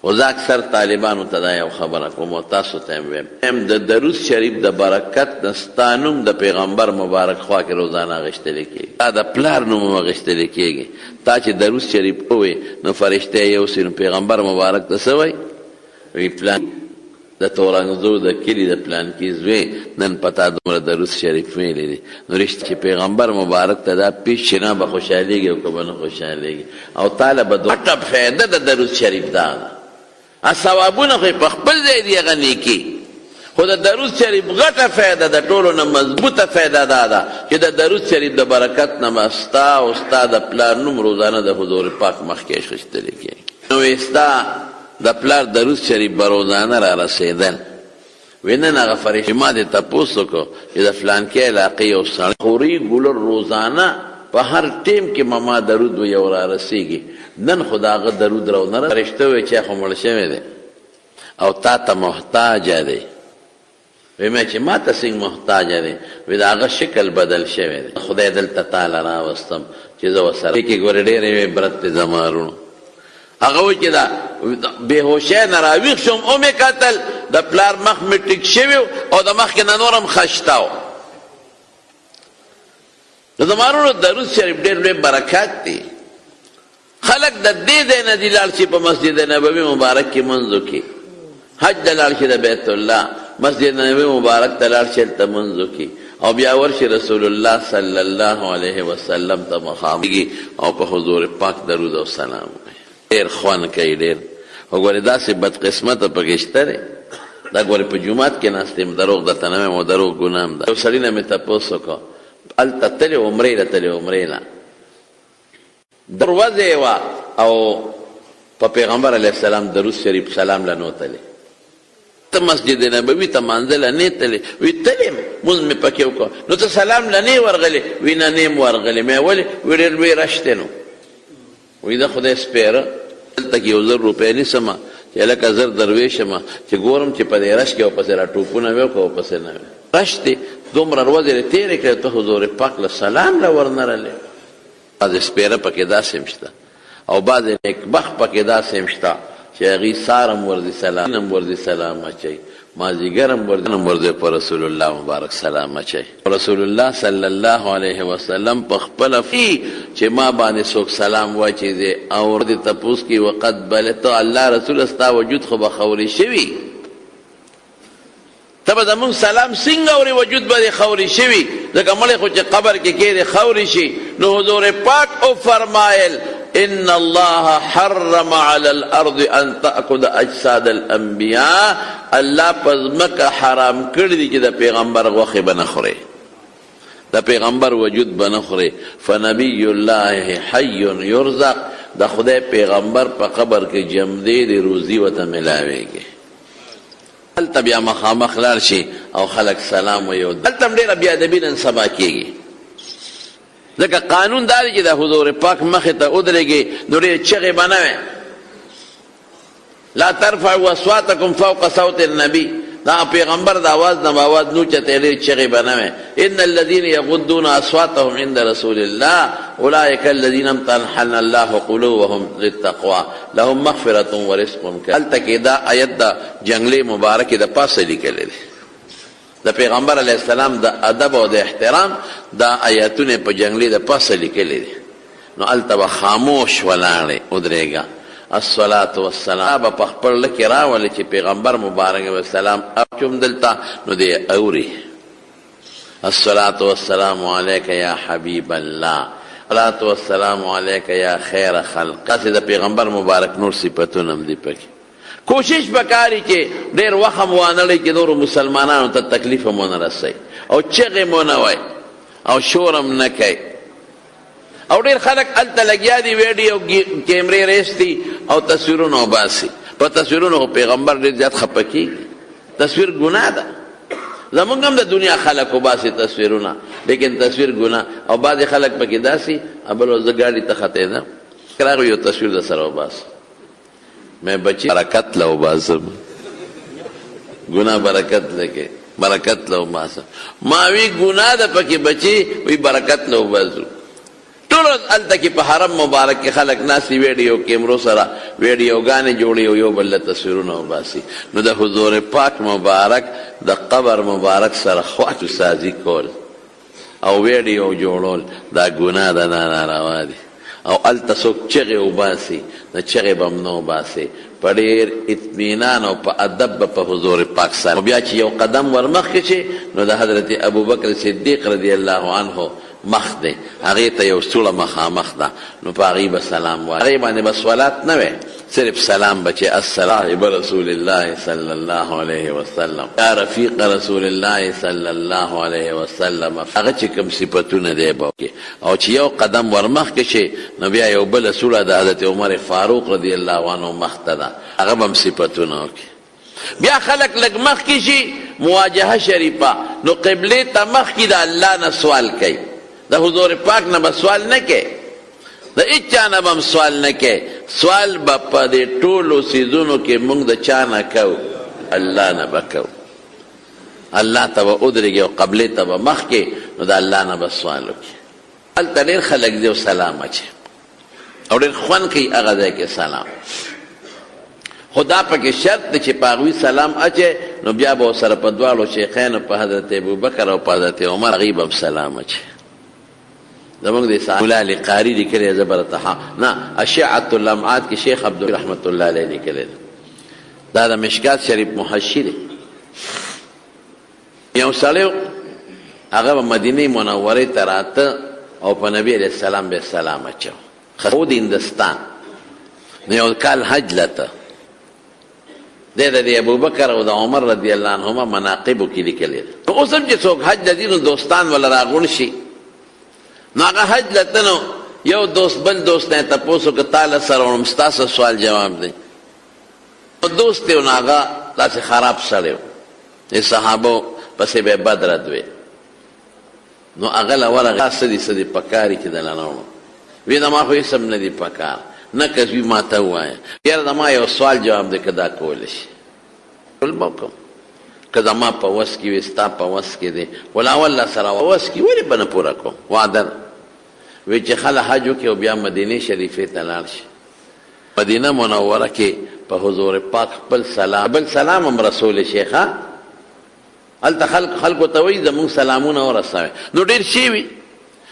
خو زه اکثر طالبانو ته دا یو خبره کوم او تاسو ته یې ویم، د درود شریف د برکت نه ستا نوم د پیغمبر مبارک خوا کې روزانه اخیستلی کېږي، تا د پلار نوم هم اخیستلی کېږي. تا چې درود شریف ووایې نو فرشته یې یوسي نو پیغمبر مبارک ته څه وایي؟ وی پلان د تورنګزو د کلي د پلانکي زوی نن پتا دومره درود شریف ویلی دي. نو رښتیا چې پیغمبر مبارک ته دا پیش شي نه به خوشحالېږي او که به نه خوشحالېږي. او تاله به غټه فایده د درود شریف دا ده. ثوابونه خو په خپل ځای دي هغه نیکي، خو د درود شریف غټه فایده د ټولو نه مضبوطه فایده دا ده چې د درود شریف د برکت نه به ستا او ستا د پلار نوم روزانه د حضور پاک مخکې اخیستلی کېږي. نو ستا د پلار درود شریف به روزانه را رسېدل. وی نن هغه فرشتې ما دې تپوس وکړو چې د فلانکي علاقې یو سړی خوري ګولر روزانه په هر ټیم کې ما درود وی او را رسېږي، نن خو د هغه درود راونه فرشته وی چې خو مړ شوی دی او تا ته محتاجه دی. وی مې چې ما ته څنګه محتاجه دی؟ وی د هغه شکل بدل شوی دی، خدای دلته تاله راوستم چې زه ورسره کې ګورې ډېرې عبرت دی زما وروڼو. هغه وایي چې دا بېهوشۍ نه راویښ شوم او مې کتل د پلار مخ مې ټیک شوی او د مخکې نه نور هم خشته و. د زما وروڼو درود شریف ډېر لوی برکات دی. خلک د دې ځای نه دي لاړ شي په مسجد نبوي مبارک کې منځ وکړي، حج ته لاړ شي د بیت الله، مسجد نبوي مبارک ته لاړ شي هلته منځ وکړي او بیا ورشي رسول الله صلی الله علیه وسلم ته مخامخ او په حضور پاک درود او سلام وایي. ډېر خوند کوي ډېر. وګورې داسې بدقسمته پکې شته دی. دا ګورې په جومات کې ناست یم، دروغ درته نه وایم او دروغ ګناه هم ده. یو سړي نه مې تپوس وکړو، هلته تلې عمرې له تلې عمرې له دروازه یې وه او په پیغمبر علیه السلام درود شریف سلام له نو تلې. ته مسجد نبوي ته مانځه له نه تلې؟ وی تلې مونځ مې پکې وکړو. نو ته سلام له نه ورغلې؟ وی نه نه یم ورغلې. مې ولې؟ وی ډېر لوی رش دی. نو وی د خدای سپېره دلته کې 1000 روپۍ نیسمه چې لکه زر درویشمه چې ګورم چې په دې رش کې ورپسې را ټوپونه وي او که ورپسې نه وي. رش دی دومره ورځې دې تېرې کړې ته حضور پاک له سلام له ورنه رلې. بعضې سپېره پکې داسې هم شته او بعضې نیکبخت پکې داسې هم شته چې هغوی سهار هم ورځي سلام هم ورځي سلام اچوي، مازدیګر هم ورځي په رسول الله مبارک سلام اچوي. رسول الله صلی الله علیه وسلم په خپله چې ما باندې څوک سلام واچوي او دې تپوس کړي وقد بلغت الله رسوله ستا وجود خو به خوري شوي، ته به زمونږ سلام څنګه اورې وجود به دې خوري شوي، ځکه مړی خو چې قبر کې کېدې خوري شي. نو حضور پاک او فرمایل ان الله حرم على الارض ان تاكل اجساد الانبیاء، الله په ځمکه حرام کړي دي چې د پیغمبر غوښې به نه خوري، د پیغمبر وجود به نه خوري. فنبی الله حی یرزق، د خدای پیغمبر په قبر کې جمدې د روزي ورته ملاویږي. هلته بیا مخامخ لاړ شي او خلک سلام وایي. هلته هم ډېره بېادبي نن سبا کېږي، ځکه قانون دا دی چې د حضور پاک مخې ته ودرېږي نو ډېرې چغې به نه وي. لا ترفعوا اصواتکم فوق صوت النبي، دا پیغمبر د آواز نه به آواز نو چته ډېرې چغې به نه وي. ان الذين يغضون اصواتهم عند رسول الله اولئك الذين امتحن الله قلوبهم للتقوى لهم مغفرة ورزق کریم. هلته کې دا آیت د جنګلې مبارکې د پاسه لیکلی دی. د پیغمبر علیه السلام د ادب او د احترام دا آیاتونه په جنګلې د پاسه لیکلی دي. نو هلته به خاموش ولاړې ودرېږه. الصلاة والسلام به په خپل زړه کې راولې چې پیغمبر مبارک علیه السلام چوم دلته نو دی اوري. الصلاة والسلام علیک یا حبیب الله، الصلاة والسلام علیک یا خیر خلق. داسې د پیغمبر مبارک نور صفتونه هم دي پکې. کوشش وکړي چې ډېر وخت هم وانه لري چې نورو مسلمانانو ته تکلیف هم ونه رسوي او چغې هم ونه وایي او شور هم نه کوي او ډېر خلک هلته لګیا دي ویډیو کیمرې ریستی او تصویرونه وباسي. په تصویرونو خو پیغمبر ډېر زیات خفه کېږي. تصویر ګناه ده. زمونږ هم د دنیا خلک وباسي تصویرونه، لیکن تصویر ګناه. او بعضې خلک پکې داسې بل زه ګاډي ته ختېدم راغی یو تصویر د سره وباسه، مې بچي برکت له وباسم، ګناه برکت لکې برکت له وباسم. ما وی ګناه ده پکې بچي، وی برکت له وباسو. ټول هلته کې په حرم مبارک کې خلک ناستي ویډیو کیمرو سره ویډیوګانې جوړي او یو بل له تصویرونه وباسي. نو د حضور پاک مبارک د قبر مبارک سره خواجو سازي کول او ویډیو جوړول دا ګناه ده، ناروا دي. او هلته څوک چغې وباسي نو چغې به هم نه وباسي، په ډېر اطمینان او په ادب به په حضور پاک سره. بیا چې یو قدم ورمخکې شي نو د حضرت ابوبکر صدیق رضی الله عنه مخ دی، هغې ته یو سوړه مخامخ ده، نو په هغې به سلام وایي. هغې باندې به صلات نه وی، صرف سلام به چې السلام رسول الله صلی الله علیه وسلم، یا رفیق رسول الله صلی الله علیه وسلم. هغه چې کوم صفتونه دی به وکړي. او چې یو قدم ورمخکې شي نو بیا یو بله سوړه د حضرت عمر فاروق رضی الله عنه مخ ته ده، هغه به هم صفتونه وکړي. بیا خلک لږ مخکې شي مواجهه شریفه، نو قبلې ته مخکې د الله نه سوال کوي، د حضور پاک نه به سوال نه کوي، د هېچا نه به هم سوال نه کوي. سوال به په دې ټولو څیزونو کې موږ د چا نه کوو؟ الله نه به کوو. الله ته به ودرېږي او قبلې ته به مخکې، نو د الله نه به سوال وکړي. هلته ډېر خلک دي او سلام اچي او ډېر خوند کوي هغه ځای کې سلام. خو دا پکې شرط دی چې په هغوی سلام اچي نو بیا به ورسره په دواړو شیخینو په حضرت ابوبکر او په حضرت عمر هغوی به هم سلام اچي. زمونږ د مولا علي قاري لیکلی زه به راته نه اشعة اللمعات کې شیخ عبدالله رحمت الله علیه لیکلی دا د مشکات شریف محشي دی. یو سړی هغه به مدینې منورې ته راته او په نبي علیه السلام به سلام اچو. خو د هندستان نو یو کال حج لته دی د ابوبکر او د عمر رضی الله عنهما مناقبو کې لیکلی دی. اوس هم چې څوک حج ته ځي نو دوستان وله راغونډ شي، نو هغه حج لته نو یو دوست بل دوست نه تپوس وکړه تا له سره وړم ستاسو سوال جواب دی. دوست یې نو هغه داسې خراب سړی و، د صحابو پسې به یې بد رد وی. نو هغه له ورغه څه دي څه دي پکار چې دله نه وړم، وی زما خو هېڅ هم نه دي پکار، نه کسبي ما ته ووایه یاره زما یو سوال جواب دی که دا کولی شي ټول به وکړم، که زما په وس کې وي ستا په وس کې دی، ولا والله سره وس کې ولې به نه پوره کوم وعده ده. وی چې خله حج وکړي او بیا مدینې شریفې ته لاړ شي، مدینه منوره کې په حضور پاک خپل سلام بل سلام هم رسول شیخه هلته خلکو ته وایي زمونږ سلامونه ورسوئ. نو ډېر شي وي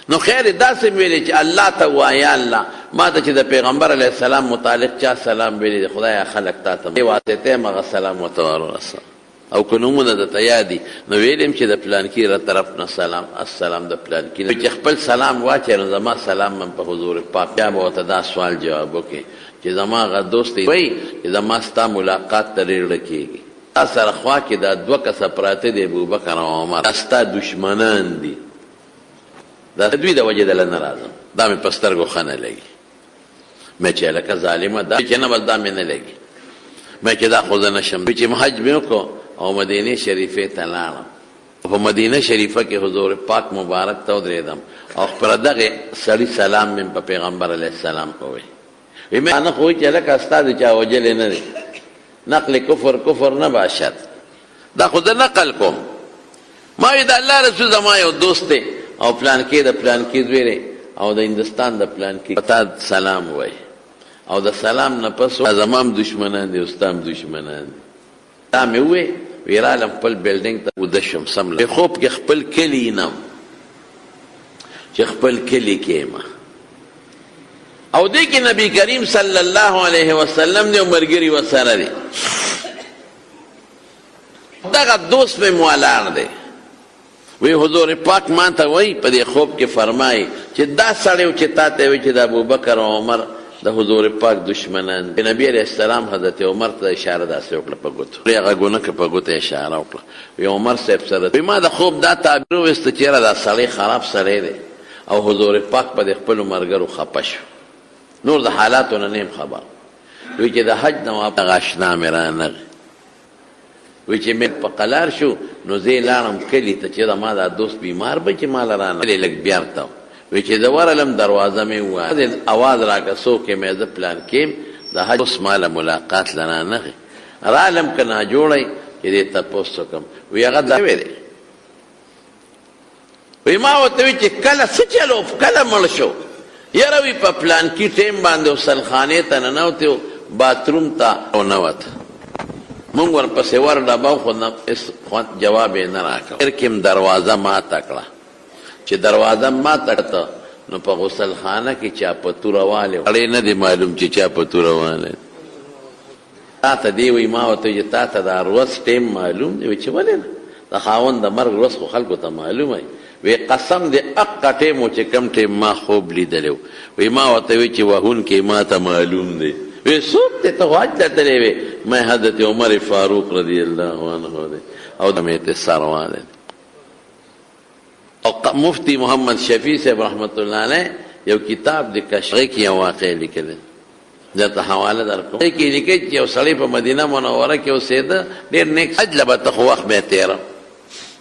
نو خیر داسې ویلې چې الله ته وایه یا الله ما ته چې د پیغمبر علیه السلام متعلق چا سلام ویلی دی خدایه خلک تا ته واسطې یم هغه سلام ورته ورسوه. او که نومونه درته یادي نو ویلیم چې د پلانکي له طرف نه سلام السلام د پلانکي چې خپل سلام واچوي نو زما سلام من په حضور پاک. بیا به ورته دا سوال جواب وکړي چې زما هغه دوست وایي چې زما ستا ملاقات ته ډېر زړه کېږي، تا سره خوا کې دا دوه کسه پراته دي ابوبکر او عمر، دا ستا دشمنان دي، دا دوی د وجې دله نه راځم، دا مې په سترګو ښه نه لګي. مې چې هلکه ظالمه دا چې نه بس دا مې نه لګي، مې چې دا خو زه نه شم. چې حج مې وکړو او مدینه شریفه ته لاړم، په مدینه شریفه کې حضور پاک مبارک ته ودرېدم او خپله دغې سړي سلام مې په پیغمبر علیه السلام کوی. وی مې نه خو وایي چې هلکه ستا د چا وجلې نه دی، نقل کفر نه باشد، دا خو زه نقل کوم. ما وی د الله رسول زما یو دوست دی او پلانکې د پلانکې زوی دی او د هندوستان د پلانکې تا سلام وایي او د سلام نه پس زما هم دشمنان دي او ستا هم دشمنان دي. دا مې ووی وی رالم خپل بلډینګ ته وده شم سمله خوب کې خپل کلي نم چې خپل کلي کې یم او دې کې نبی کریم صلی الله علیه وسلم دی او ملګري ورسره دی. دغه دوست مې موالاړ دی. وی حضور پاک ما ته وایي په دې خوب کې فرمایي چې دا سړی چې تا ته وایي چې د ابوبکر او عمر د حضور پاک دشمنان دي. نبی علیہ السلام حضرت عمر ته اشاره داسې وکړه په ګوتو، هغه ګونکه په ګوته اشاره وکړه. وی عمر صاحب سره وی ما د خوب دا تعبیر وویسته چې یاره دا سړی خراب سړی دی او حضور پاک په خپل مرګرو خپه شو. نور د حالاتو نه نیم خبر. وی چې د حج نه واپس آشنا مې رانغی. وی چې مې په قلار شو نو زه لاړم کلي ته چې ما دا دوست بیمار به چې ما له رانغلی لږ بیارته وی چې زه ورغلم دروازه مې ووایه اواز راکړه څوک یې مې زه پلان کیم د حج اوس ما له ملاقات له رانغی رالم که ناجوړی چې دې تپوس وکړم وی هغه دا وی دی وی ما ورته وی چې کله څه چلو کله مړ شو یاره وی په پلان کې ټیم باندې وصلخانې ته ننوتې باتروم ته ونوت مونږ ورپسې ورډبه خو جواب یې نه راکړ کم دروازه ماته کړه چې دروازه ماته کړه نو په غسلخانه کې چا په توره والی سړی نه دی معلوم چې چا په توره والی تا ته دی وی ما ورته چې تا ته دا ورځ ټیم معلوم دی وی چې ولې نه د خاوند د مرګ ورځ خو خلکو ته معلومه وی قسم دی اقا ټیم و چې کم ټیم ما خوب لیدلی وی ما ورته وی چې وهونکې ما ته معلوم دی وی څوک دی ته خو حج ته تللی وی ما حضرت عمر فاروق رضی الله عنه دی او د مې سروا دی او مفتی محمد شفیع صاحب رحمت الله علیه یو کتاب د کشغې کې یو واقع لیکلی درته حواله درکوم کې لیکي چې یو سړی په مدینه منوره کې اوسېده ډېر نیک حج له به ته خو وخت به یې تېره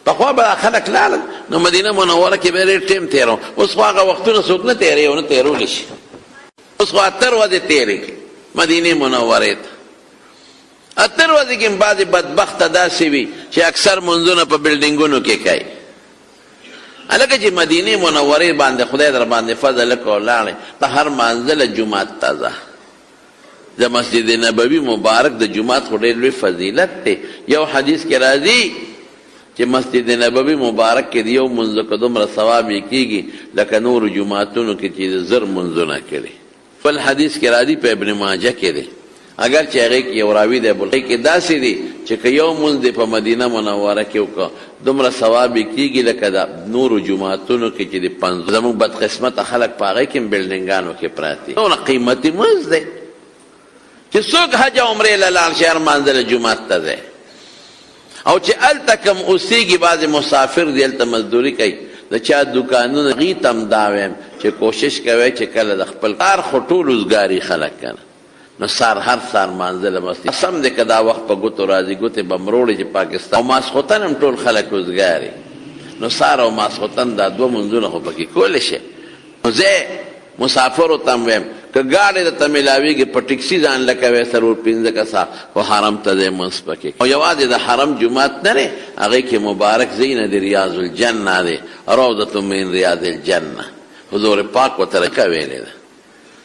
پخوا به خلک لاړل نو مدینه منوره کې به ډېر ټیم تېرو اوس خو هغه وختونه څوک نه تېروي او نه تېرولی شي اوس خو اتر ورځې تېرېږي مدینې منورې ته اتر ورځې کې بعضې بدبخته داسې وي چې اکثر منځونه په بلډینګونو کې کوي هلکه چې مدینې منورې باندې خدای در باندې فضل وکړو لاړې ته هر مانځله جومات ته ځه د مسجد نبوي مبارک د جومات خو ډېر لوی فضیلت دی یو حدیث کې راځي چې مسجد نبوي مبارک کې د یو منځ که دومره ثواب یې کېږي لکه نورو جوماتونو کې چې زر منځونه کړي بل حدیث کې راځي په ابن ماجه کې دی اگر چې هغې کې یو راوي دی بل کې داسې دی چې که یو منځ دی په مدینه منوره کې وکړه دومره ثواب یې کېږي لکه د نورو جوماتونو کې چې د زموږ بدقسمته خلک په هغې کې هم بلډینګانو کې پراته دونه قیمتي منځ دی چې څوک حج او عمرې له لاړ شي هر مانځله جومات ته ځي او چې هلته کوم اوسېږي بعضې مسافر دی هلته مزدوري کوي د چا دوکانونه هغې ته هم دا وایم چې کوشش کوئ چې کله د خپل کار خو ټول اوزګاري خلک که نه نو هر سار مانځله مسجد قسم دی که دا وخت په ګوتو راځي ګوتې به مروړي چې پاکستان او ماسخوتن هم ټول خلک اوزګاري نو سار او ماسخوتن دا دوه منځونه خو پکې کولی شي نو زه مسافرو ته هم وایم که ګاډی درته میلاویږي په ټکسي ځان لکوی څلور پنځه کسه خو حرم ته ځئ منځ پکې او یوازې د حرم جومات نه دی هغې کې مبارک ځای نه دی ریاض الجنه دی روضة من ریاض الجنه حضور پاک ورته رکه ویلې ده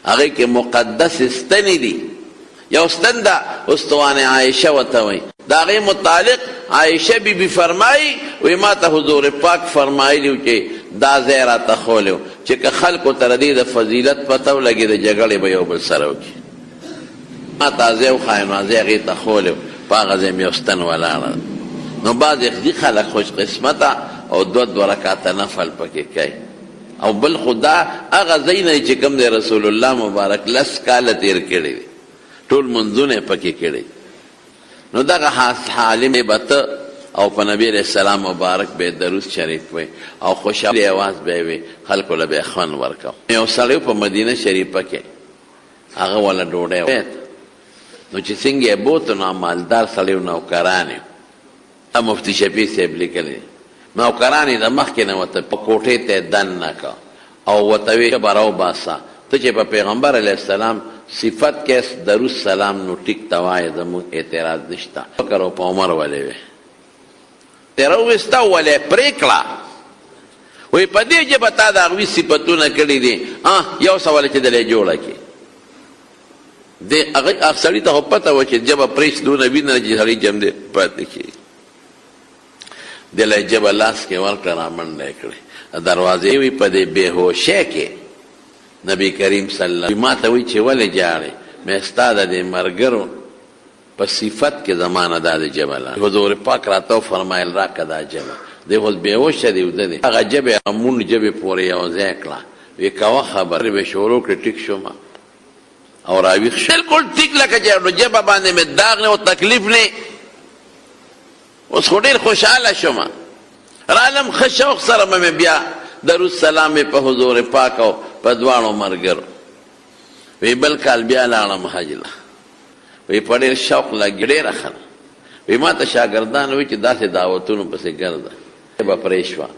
هغې کې مقدس ستنې دي یو ستن ده استوانې عایشه ورته وایي د هغې متعلق عایشه بیبي فرمایي وی ما ته حضور پاک فرمایلی و چې دا ځای راته ښولی و چې که خلکو ته د دې د فضیلت پته ولګي د جګړې به یو بل سره وکړي ما ته ځای وښایه نو ځای هغې ته ښولی و په هغه ځای مې یو ستن ولاړه نو بعضې خلک خوش قسمته او دوه رکعته نفل پکې کوي او بل خو دا هغه ځای نه چې کوم دی رسول الله مبارک 10 کاله تېر کړي دي ټول منځونه یې پکې کړي نو دغه حالم به ته او په نبی علیہ السلام مبارک به درود شریف وي او خوشحالي اواز به وي خلکو له به خوند ورکاو یو سړی په مدینه شریفه کې هغه ولا ډوډۍ نو چې څنګه یې بوته نو مالدار سړی و نوکران یې مفتي شفیع صاحب لیکلی نوکران یې د مخکې نه ورته په کوټې ته دننه که او ورته ویې ښه به راوباسه ته چې په پیغمبر علیه السلام صفت کې درود سلام نو ټیک ته وایې زموږ اعتراض نشته فکر او په عمر ولې وې تیره وویسته ولې پرې کړه وایي په دې ژبه تا د هغوی صفتونه کړي دي یو سوال چې دلی جوړه کړي هغه سړي ته خو پته وه چې ژبه پرېش دونه وینه چې سړي جم دی پاتې کړي دلی ژبه لاس کې ورکړه رامنډه یې کړې دروازې وي په دې بېهوشۍ کې نبی کریم صلی الله علیه ما ته وایي چې ولې جاړې مې ستا د دې ملګرو په صفت کې زمانه دا د ژبه لا حضور پاک راته وفرمایل راکړه دا ژبه دی اوس بېهوشه دی وده دی هغه ژبې مونډ ژبې پورې یو ځای کړه وی کوه خبرې به شروع کړې ټیک شومه او راویښ شو بلکل ټیک لکه چې نو ژبه باندې مې داغ نه او تکلیف نه اوس خو ډېر خوشحاله شومه رالم ښه شوق سره به مې بیا درود سلام په حضور پاک او په دواړو مرګرو. وی بل کال بیا لاړم حج له، وی په ډېر شوق لګي ډېره ښه ده. وی ما ته شاګردان وایي چې داسې دعوتونو پسې ګرځه به پرې شوه،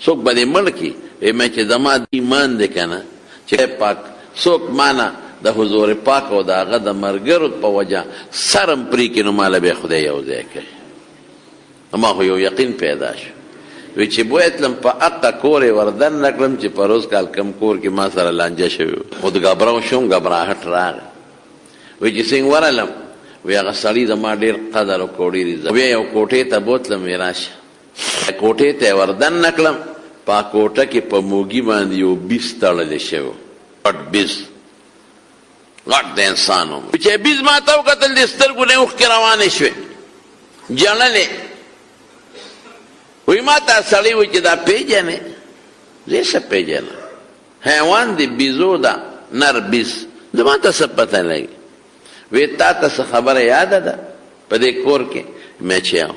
څوک به دې مړ کړي. وی مې چې زما ایمان دی که نه چې پاک څوک مانه د حضور پاک او د هغه د مرګرو په وجه سرم پرې کړي نو ماله به خدای یو ځای کوي. ما خو یو یقین پیدا شو. وی چې بویتلم په اقا کور یې وردن نه کړم چې په روز کال کم کور کې ما سره لانجه شوي خو د ګبراو شوم، ګبراهټ راغی. وی چې څنګه ورغلم، وی هغه سړي زما ډېر قدر وکړو، ډېر عزت. بیا یو کوټې ته بوتلم، وی راشه کوټې ته یې وردن نه کړم. په کوټه کې په موږي باندې یو بیس تړلی شوی، غټ بیس، غټ د انسان و. چې بیس ما ته وکتل د سترګو نه اوښکې روانې شوې، ژړلې. وی ما ته سړی وی چې دا پیژنې؟ زه څه پیژنم، حیوان دی، بیزو ده، نر بیز، زما ته څه پته لګي. وی تا ته څه خبره یاده ده په دې کور کې؟ مې چې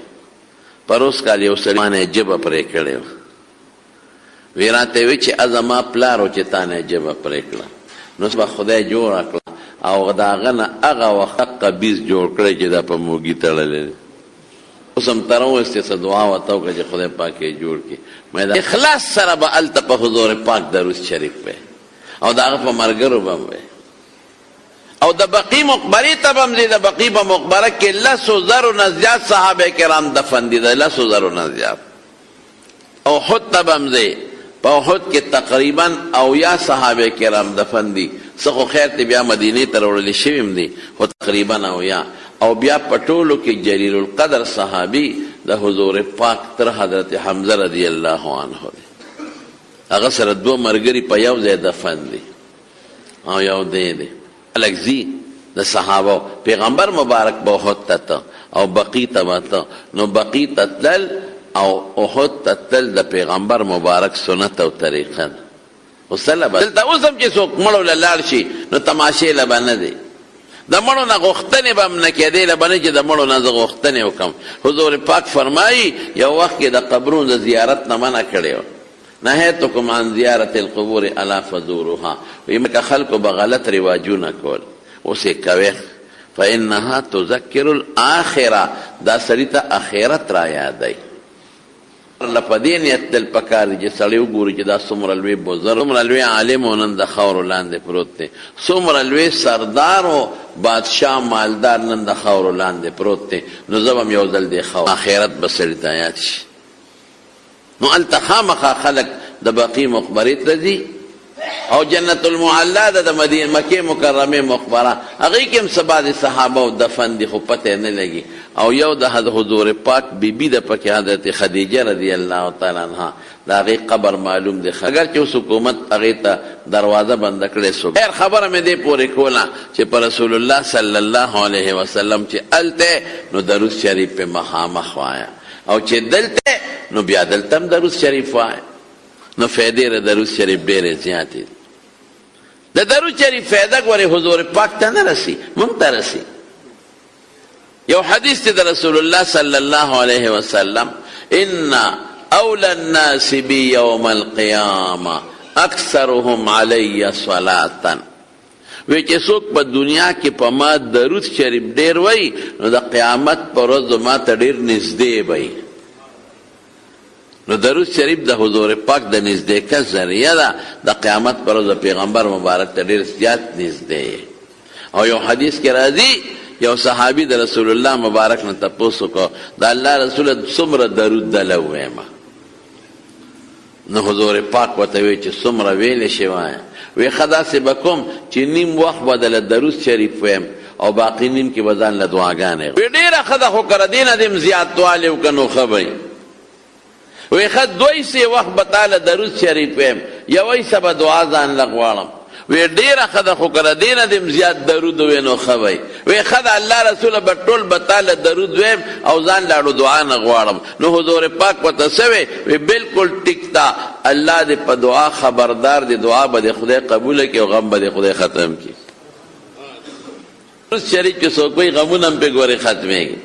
پروس کال یو سړي ما نه ژبه پرې کړې وه. وی راته وی چې زما پلار و چې تا نه ژبه پرې کړه، نو به خدای جوړه کړه او د هغه نه هغه وخت بیز جوړ کړی چې دا په موږي تړلی دی. اوس هم تر اوسه څه دعا ورته وکړه چې خدای پاک یې جوړ کړي. مې اخلاص سره به هلته په حضور پاک درود شریف وی او د هغه په ملګرو به هم وی او د بقي مقبرې ته به هم ځي. د بقي په مقبره کې 100,000 نه زیات صحابه کرام دفن دي، د 100,000 نه زیات. او احد ته به هم ځي، په احد کې تقریبا 80 صحابه کرام دفن دي. څه خو خیر ته بیا مدینې ته راوړل شوي هم دي، خو تقریبا 80. او بیا په ټولو کې جلیل القدر صحابي د حضور پاک تر حضرت حمزه رضی الله عنه دی. هغه سره 2 مرګري په یو ځای دفن دي او یو دی الګزي د صحابه. پیغمبر مبارک به احد ته او بقي ته وته، نو بقي ته تلل او احد ته تلل د پیغمبر مبارک سنت او طریقه ده. وسلم دلته اوس هم چې څوک مړو له لاړ شي نو تماشې له به نه دی، د مړو نه غوښتنې به هم نه کېدې، له به نه چې د مړو نه زه غوښتنې وکړم. حضور پاک فرمایي یو وخت کې د قبرونو د زیارت نه منع کړی و، نهیتکم عن زیارت القبور الا فزوروها. وایي مکه خلکو به غلط رواجونه کول، اوس یې کوې فانها تذکر الاخره، دا سړي ته اخرت را یادوي. لپه دې نیت دل پکار دی چې سړی وګوري چې دا څومره لوی بزرګ، څومره لوی عالم او نن د خاورو لاندې پروت دی، څومره لوی سردار او بادشاه مالدار نن د خاورو لاندې پروت دی. نو زه به هم یو ځل دې آخرت به سړي ته یاد شي. نو هلته خامخا خلک د بقي مقبرې ته ځي او جنت المعلا ده د مکې مکرمې مقبره، هغې کې هم څه بعضې صحابه او دفن دي خو پته نه لګي. او یو د حضور پاک بیبي ده پکې حضرت خدیجه رضی الله تعالی عنها، د هغې قبر معلوم دی، اگر چې اوس حکومت هغې ته دروازه بنده کړې سو. خیر خبره مې دې پورې کوله چې په رسول الله صلی الله علیه وسلم چې هلته نو درود شریف پې مخامخ وایه، او چې دلته نو بیا دلته هم درود شریف وایه. نو فیدې د درود شریف ډېرې زیاتې دي. د درود شریف فیده ګورې حضور پاک ته نه رسي، موږ ته رسي. یو حدیث دی د رسول الله صلی الله علیه وسلم، ان اول الناس بی یوم القیامه اکثرهم علی صلاة. وی چې څوک په دنیا کې په ما درود شریف ډېر وایي نو د قیامت په ورځ ما ته ډېر نږدې وایي. نو درود شریف د حضور پاک د نزدېکت ذریعه ده، د قیامت پر ورځ پیغمبر مبارک ته ډېر زیات نږدې. او یو حدیث کې راځي یو صحابي د رسول الله مبارک نه تپوس وکړو د الله رسوله څومره درود دله وویمه؟ نو حضور پاک ورته وی چې څومره ویلی شي وایه. وی ښه داسې به کوم چې نیم وخت به دله درود شریف ویم او باقي نیم کې به ځان له دعاګانې. وی ډېره ښه ده خو که د دې نه دې هم زیاتوالی وکړه نو ښه به وی ښه 2 وخت به تاله درود شریف ویم، یوی څه به دعا ځان له غواړم. وی ډېره ښه ده خو که د دې نه دې هم زیات درود ووی نو ښه وی. وی ښه ده الله رسوله به ټول به تاله درود ویم او ځان لاړو دعا نه غواړم. نو حضور پاک ورته څه وی؟ وی بلکل ټیک ده، الله دې په دعا خبردار دی، دعا به دې خدای قبوله کړي او غم به دې خدای ختم کړي. درود شریف کې څوک وایي غمونه هم پې ګورې ختمېږي.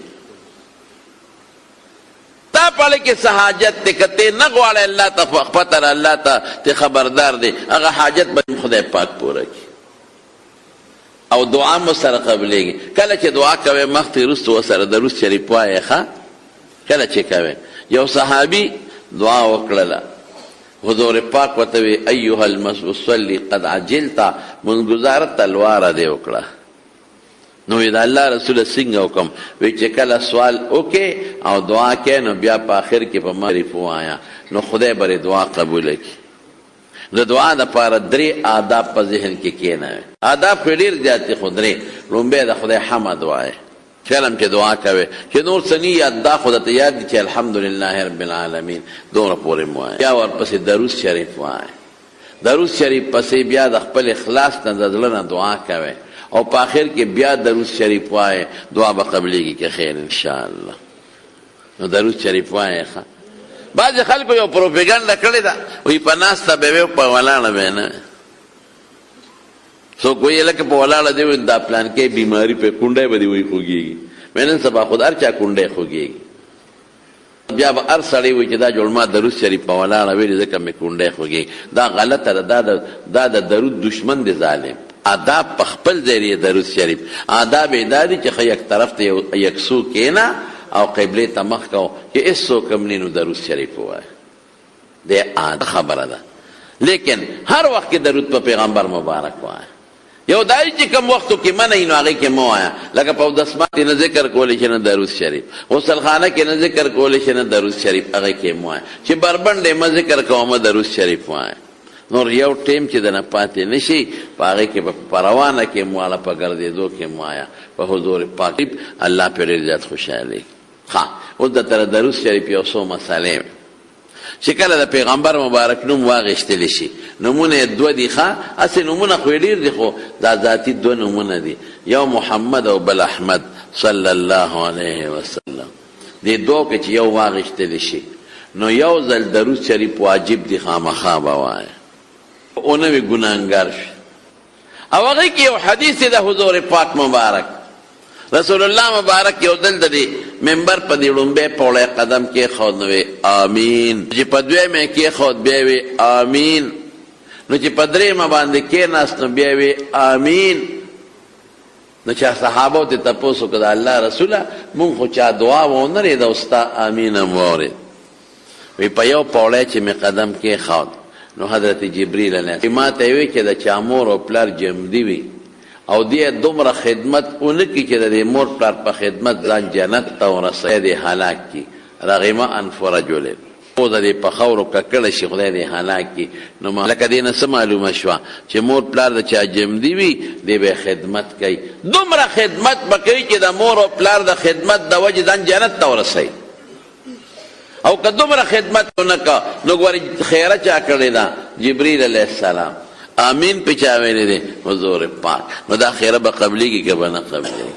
تا پړې کې څه حاجت دی که ته نه غواړې الله ته خپته الله ته خبردار دی هغه حاجت به خدای پاک پوره کړي او دعا مو سره قبلېږي کله چې دعا کوې مخکې وروسته ورسره درود شریف وایې ښه کله چې کوې یو صحابي دعا وکړله حضور پاک ورته وی ایها المصلی قد عجلت منگزاره تلواره دی وکړه نو د الله رسول څنګه وکم وی چې کله سوال وکې او دعا کې نو بیا په آخر کې په معرف وایا نو خدای بری دعا قبول کړي د دعا دپاره 3 آداب په ذهن کې کېنوي آداب خو ډېر زیات دي خو 3 لومبی د خدای حمد وایه کلم کې دعا کوي چې نور څه نه یاد دا خو درته یاد دي چې الحمدلله رب العالمین دومره پورې مو وایه بیا ورپسې درود شریف وایه درود شریف پسې بیا د خپل اخلاص نه د زړه نه دعا کوي او په آخر کې بیا درود شریف وایه دعا به قبلېږي که خیر انشاءالله نو درود شریف وایه ښه بعضې خلکو یو پروپیګنډه کړې ده وایي په ناسته به وي په ولاړه به نه څوک وایي لکه په ولاړه دی وایي دا پلانکې بیماري په کونډی به دې وایي خوږېږي نن سبا خود هر چا کونډی خوږېږي بیا به هر سړی وایي چې دا جوړ ما درود شریف په ولاړه ویلي ځکه مې کونډی خوږېږي دا غلطه ده دا د درود دشمن دی ظالم آداب په خپل ځای درود شریف آداب یې دا دي چې ښه یک طرف ته یکسو کېنه او قبلې ته مخ کو چې هېڅوک هم نه نو درود شریف ووایه د خبره ده لیکن هر وخت کې درود په پیغمبر مبارک وایه یو دای چې کوم وختو کې منې نو هغې کې مه وایه لکه په اودسمات نه ذکر کولی شي نه درود شریف غسلخانه کې نه ذکر کولی شي نه درود شریف هغې کې مه وایه چې بربنډې مه ذکر کوه درود شریف وایه نور یو ټیم چې دنه پاتې نه شي په هغې کې په روانه کې مو والا په ګرځېدو کې مو وایه په حضور پاک الله پرې ډېر زیات خوشحالېږي ښه اوس د تره درود شریف یو څو مسالې چې کله د پیغمبر مبارک نوم واغېستلی شي نومونه یې 2 دي ښه هسې نومونه خو یې ډېر دي خو دا ذاتي 2 نومونه دي یو محمد او بل احمد صلی الله علیه وسلم دې 2 کې چې یو واغېستلی شي نو یو ځل درود شریف واجب دي خامخا به وایه او نه وي ګناهګار شي او هغې کې یو حدیث دی د حضور پاک مبارک رسول الله مبارک یو دل د دې منبر په دې لومبی پوړی قدم کېښود نو وی آمین چې په 2 کېښود بیا وی آمین نو چې په 3 باندې کېناست نو بیا وی آمین نو چا صحابو ته تپوس وکړه د الله رسوله مونږ خو چا دعا ونه رېده او ستا آمین هم واورېد وی په یو پوړی چې مې قدم کېښود نو حضرت جبریل علیه السلام ما ته وی چې د چا مور او پلار جمدي وي او دې دومره خدمت ونه کړي چې د دې مور پلار په خدمت ځان جنت ته ورسوي دې هلاک کړي رغم انف رجل او د دې په خاورو ککړه شي خدای دې هلاک کړي نو لکه دې نه څه معلومه شوه چې مور پلار د چا جمدي وي دې به خدمت کوي دومره خدمت به کوي چې د مور او پلار د خدمت د وجې ځان جنت ته ورسوي او که دومره خدمت ونه که نو ګورې خیره چا کړې ده جبریل علیه السلام آمین پې چا ویلی دی حضور پاک نو دا خیره به قبلېږي که به نه قبلېږي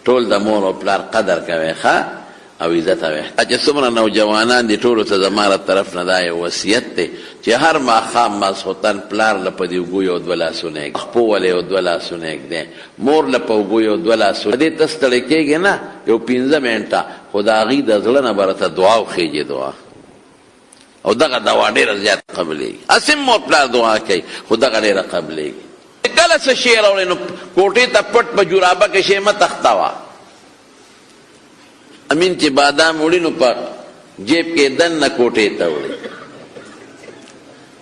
ټول د مور او پلار قدر کوئ ښه او عزت او احترام چې څومره نوجوانان دي ټولو ته زما له طرف نه دا یو وصیت دی چې هر ماښام ماسخوتن پلار له په دې اوږو یو 2 لاسونه ږدي خپو ولې یو 2 لاسونه ږدي مور له په اوږو یو 2 لاسونه دې ته ستړی کېږي نه یو 15 منټه خو د هغې د زړه نه به راته دعا وخېږي دعا او دغه دوا ډېره زیات قبلېږي هسې مور پلار دعا کوي خو دغه ډېره قبلېږي کله څه شی راوړې نو کوټې ته پټ په جورابه کې شی مه تختوه امین چې بادام وړي نو په جیب کې دننه کوټې ته وړي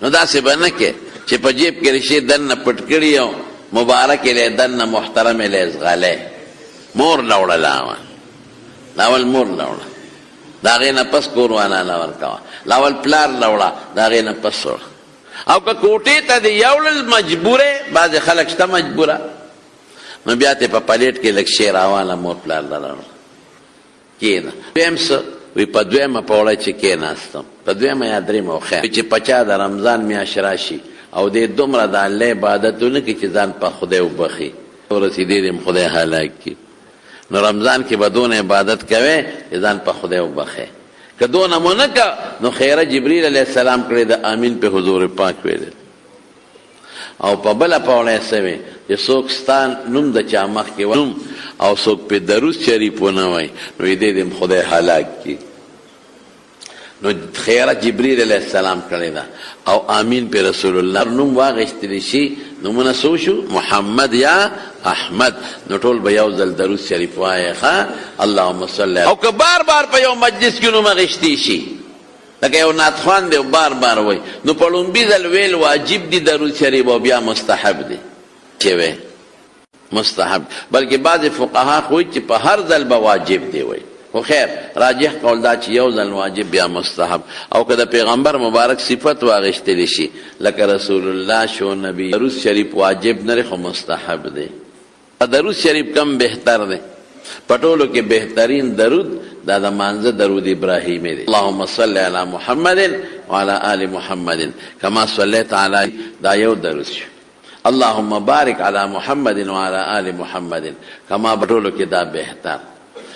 نو داسې به نه کې چې په جیب کې رشې دننه پټ کړي او مبارک یې دننه محترم یې ځغلی مور له وړه لاول مور له وړه د هغې نه پس کوروانه نه ورکوه لاول پلار له وړه د هغې نه پس وړه او که کوټې ته دې یوړل مجبورې بعضې خلک شته مجبوره نو بیا ته په پلیټ کې لږ شی راواله مور پلار له وړه کېنه دویم څه وی په 2 پوړی چې کېناستم په 2 یا 3 خیر چې په چا د رمضان میاشت راشي او دې دومره د الله عبادت ونه کړي چې ځان په خدای وبخي ورسېدې دې خدای هلاک کړي نو رمضان کې به دونه عبادت کوې چې ځان په خدای وبخې که دونه مو نه که نو خیره جبریل علیه السلام کړی د آمین په حضور پاک ویل او په بله پوړی څه وی چې څوک ستا نوم د چا مخکې نوم او څوک پې درود شریف ونه وایي نو دې دې خدای هلاک کړي نو خیره جبریل علیہ السلام کړی دا او آمین په رسول الله نوم واغشتلی شي نومونه سو شو محمد یا احمد نو ټول به یو ځل درود شریف وایي ښه اللهم صل او که بار بار په یو مجلس کې نوم اغشتی شي لکه یو نعتخوان دی بار بار وایي نو په لومبي ځل ویل واجب دی درود شریف او بیا مستحب دی چې وی مستحب بلکې بعض فقها خو چې په هر ځل به واجب دی وایي خو خیر راجح قول دا چې یو ځل واجب بیا مستحب او که د پیغمبر مبارک صفت واغشتلی شي لکه رسول الله شو نبی درود شریف واجب نه خو مستحب دی درود شریف کم بهتر دی پټولو کې بهترین درود دا د مانزه درود ابراهیمی دی اللهم صل علی محمد وعلى آل محمد کما صلیت علی دا یو درود شو اللهم بارک علی محمد وعلى آل محمد کما پټولو کې دا بهتر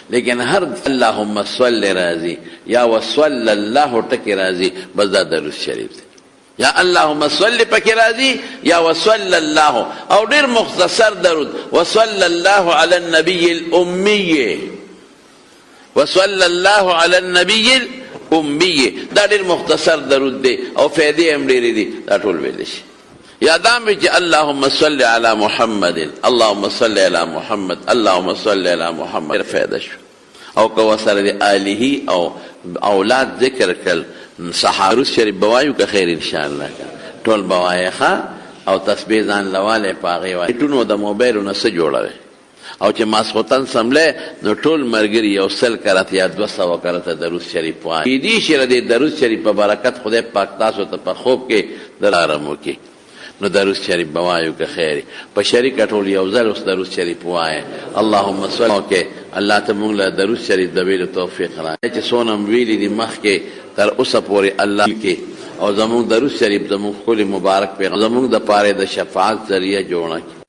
لیکن هر اللهم صل راضی یا وصل الله ټکی راضی بس دا درود شریف دی یا اللهم صل پکې راضی یا وصل الله او ډیر مختصر درود وصل الله علی النبی الامی وصل الله علی النبی الامی دا ډیر مختصر درود دی او فائدې هم ډیرې دي دا ټول ویل شي یا دام چې اللهم صل علی محمد اللهم صل علی محمد اللهم صل علی محمد فائدہ شو او که وسره د آله او اولاد ذکر کل صحارو شریف بوایو که خیر انشاءالله ټول بوایي ښه او تسبیح ځان لواله پاغي وای ټونو د موبایل نه څه جوړوي او چې ماسخوتن سمله نو ټول مرګري یو سل کرات یا 200 کرات درود شریف وای دې شر د درود شریف په برکت خدای پاک تاسو ته په خوب کې درارمو کې نو درود شریف بوایو که خیر په شریک ټول یو ځل اوس درود شریف وای اللهم صل وکي الله ته موږ له درود شریف د ویلو توفیق راکړي چې سونم ویلي دي مخ کې تر اوسه پورې الله کې او زموږ درود شریف زموږ خپل مبارک پیغمبر زموږ د پاره د شفاعت ذریعہ جوړه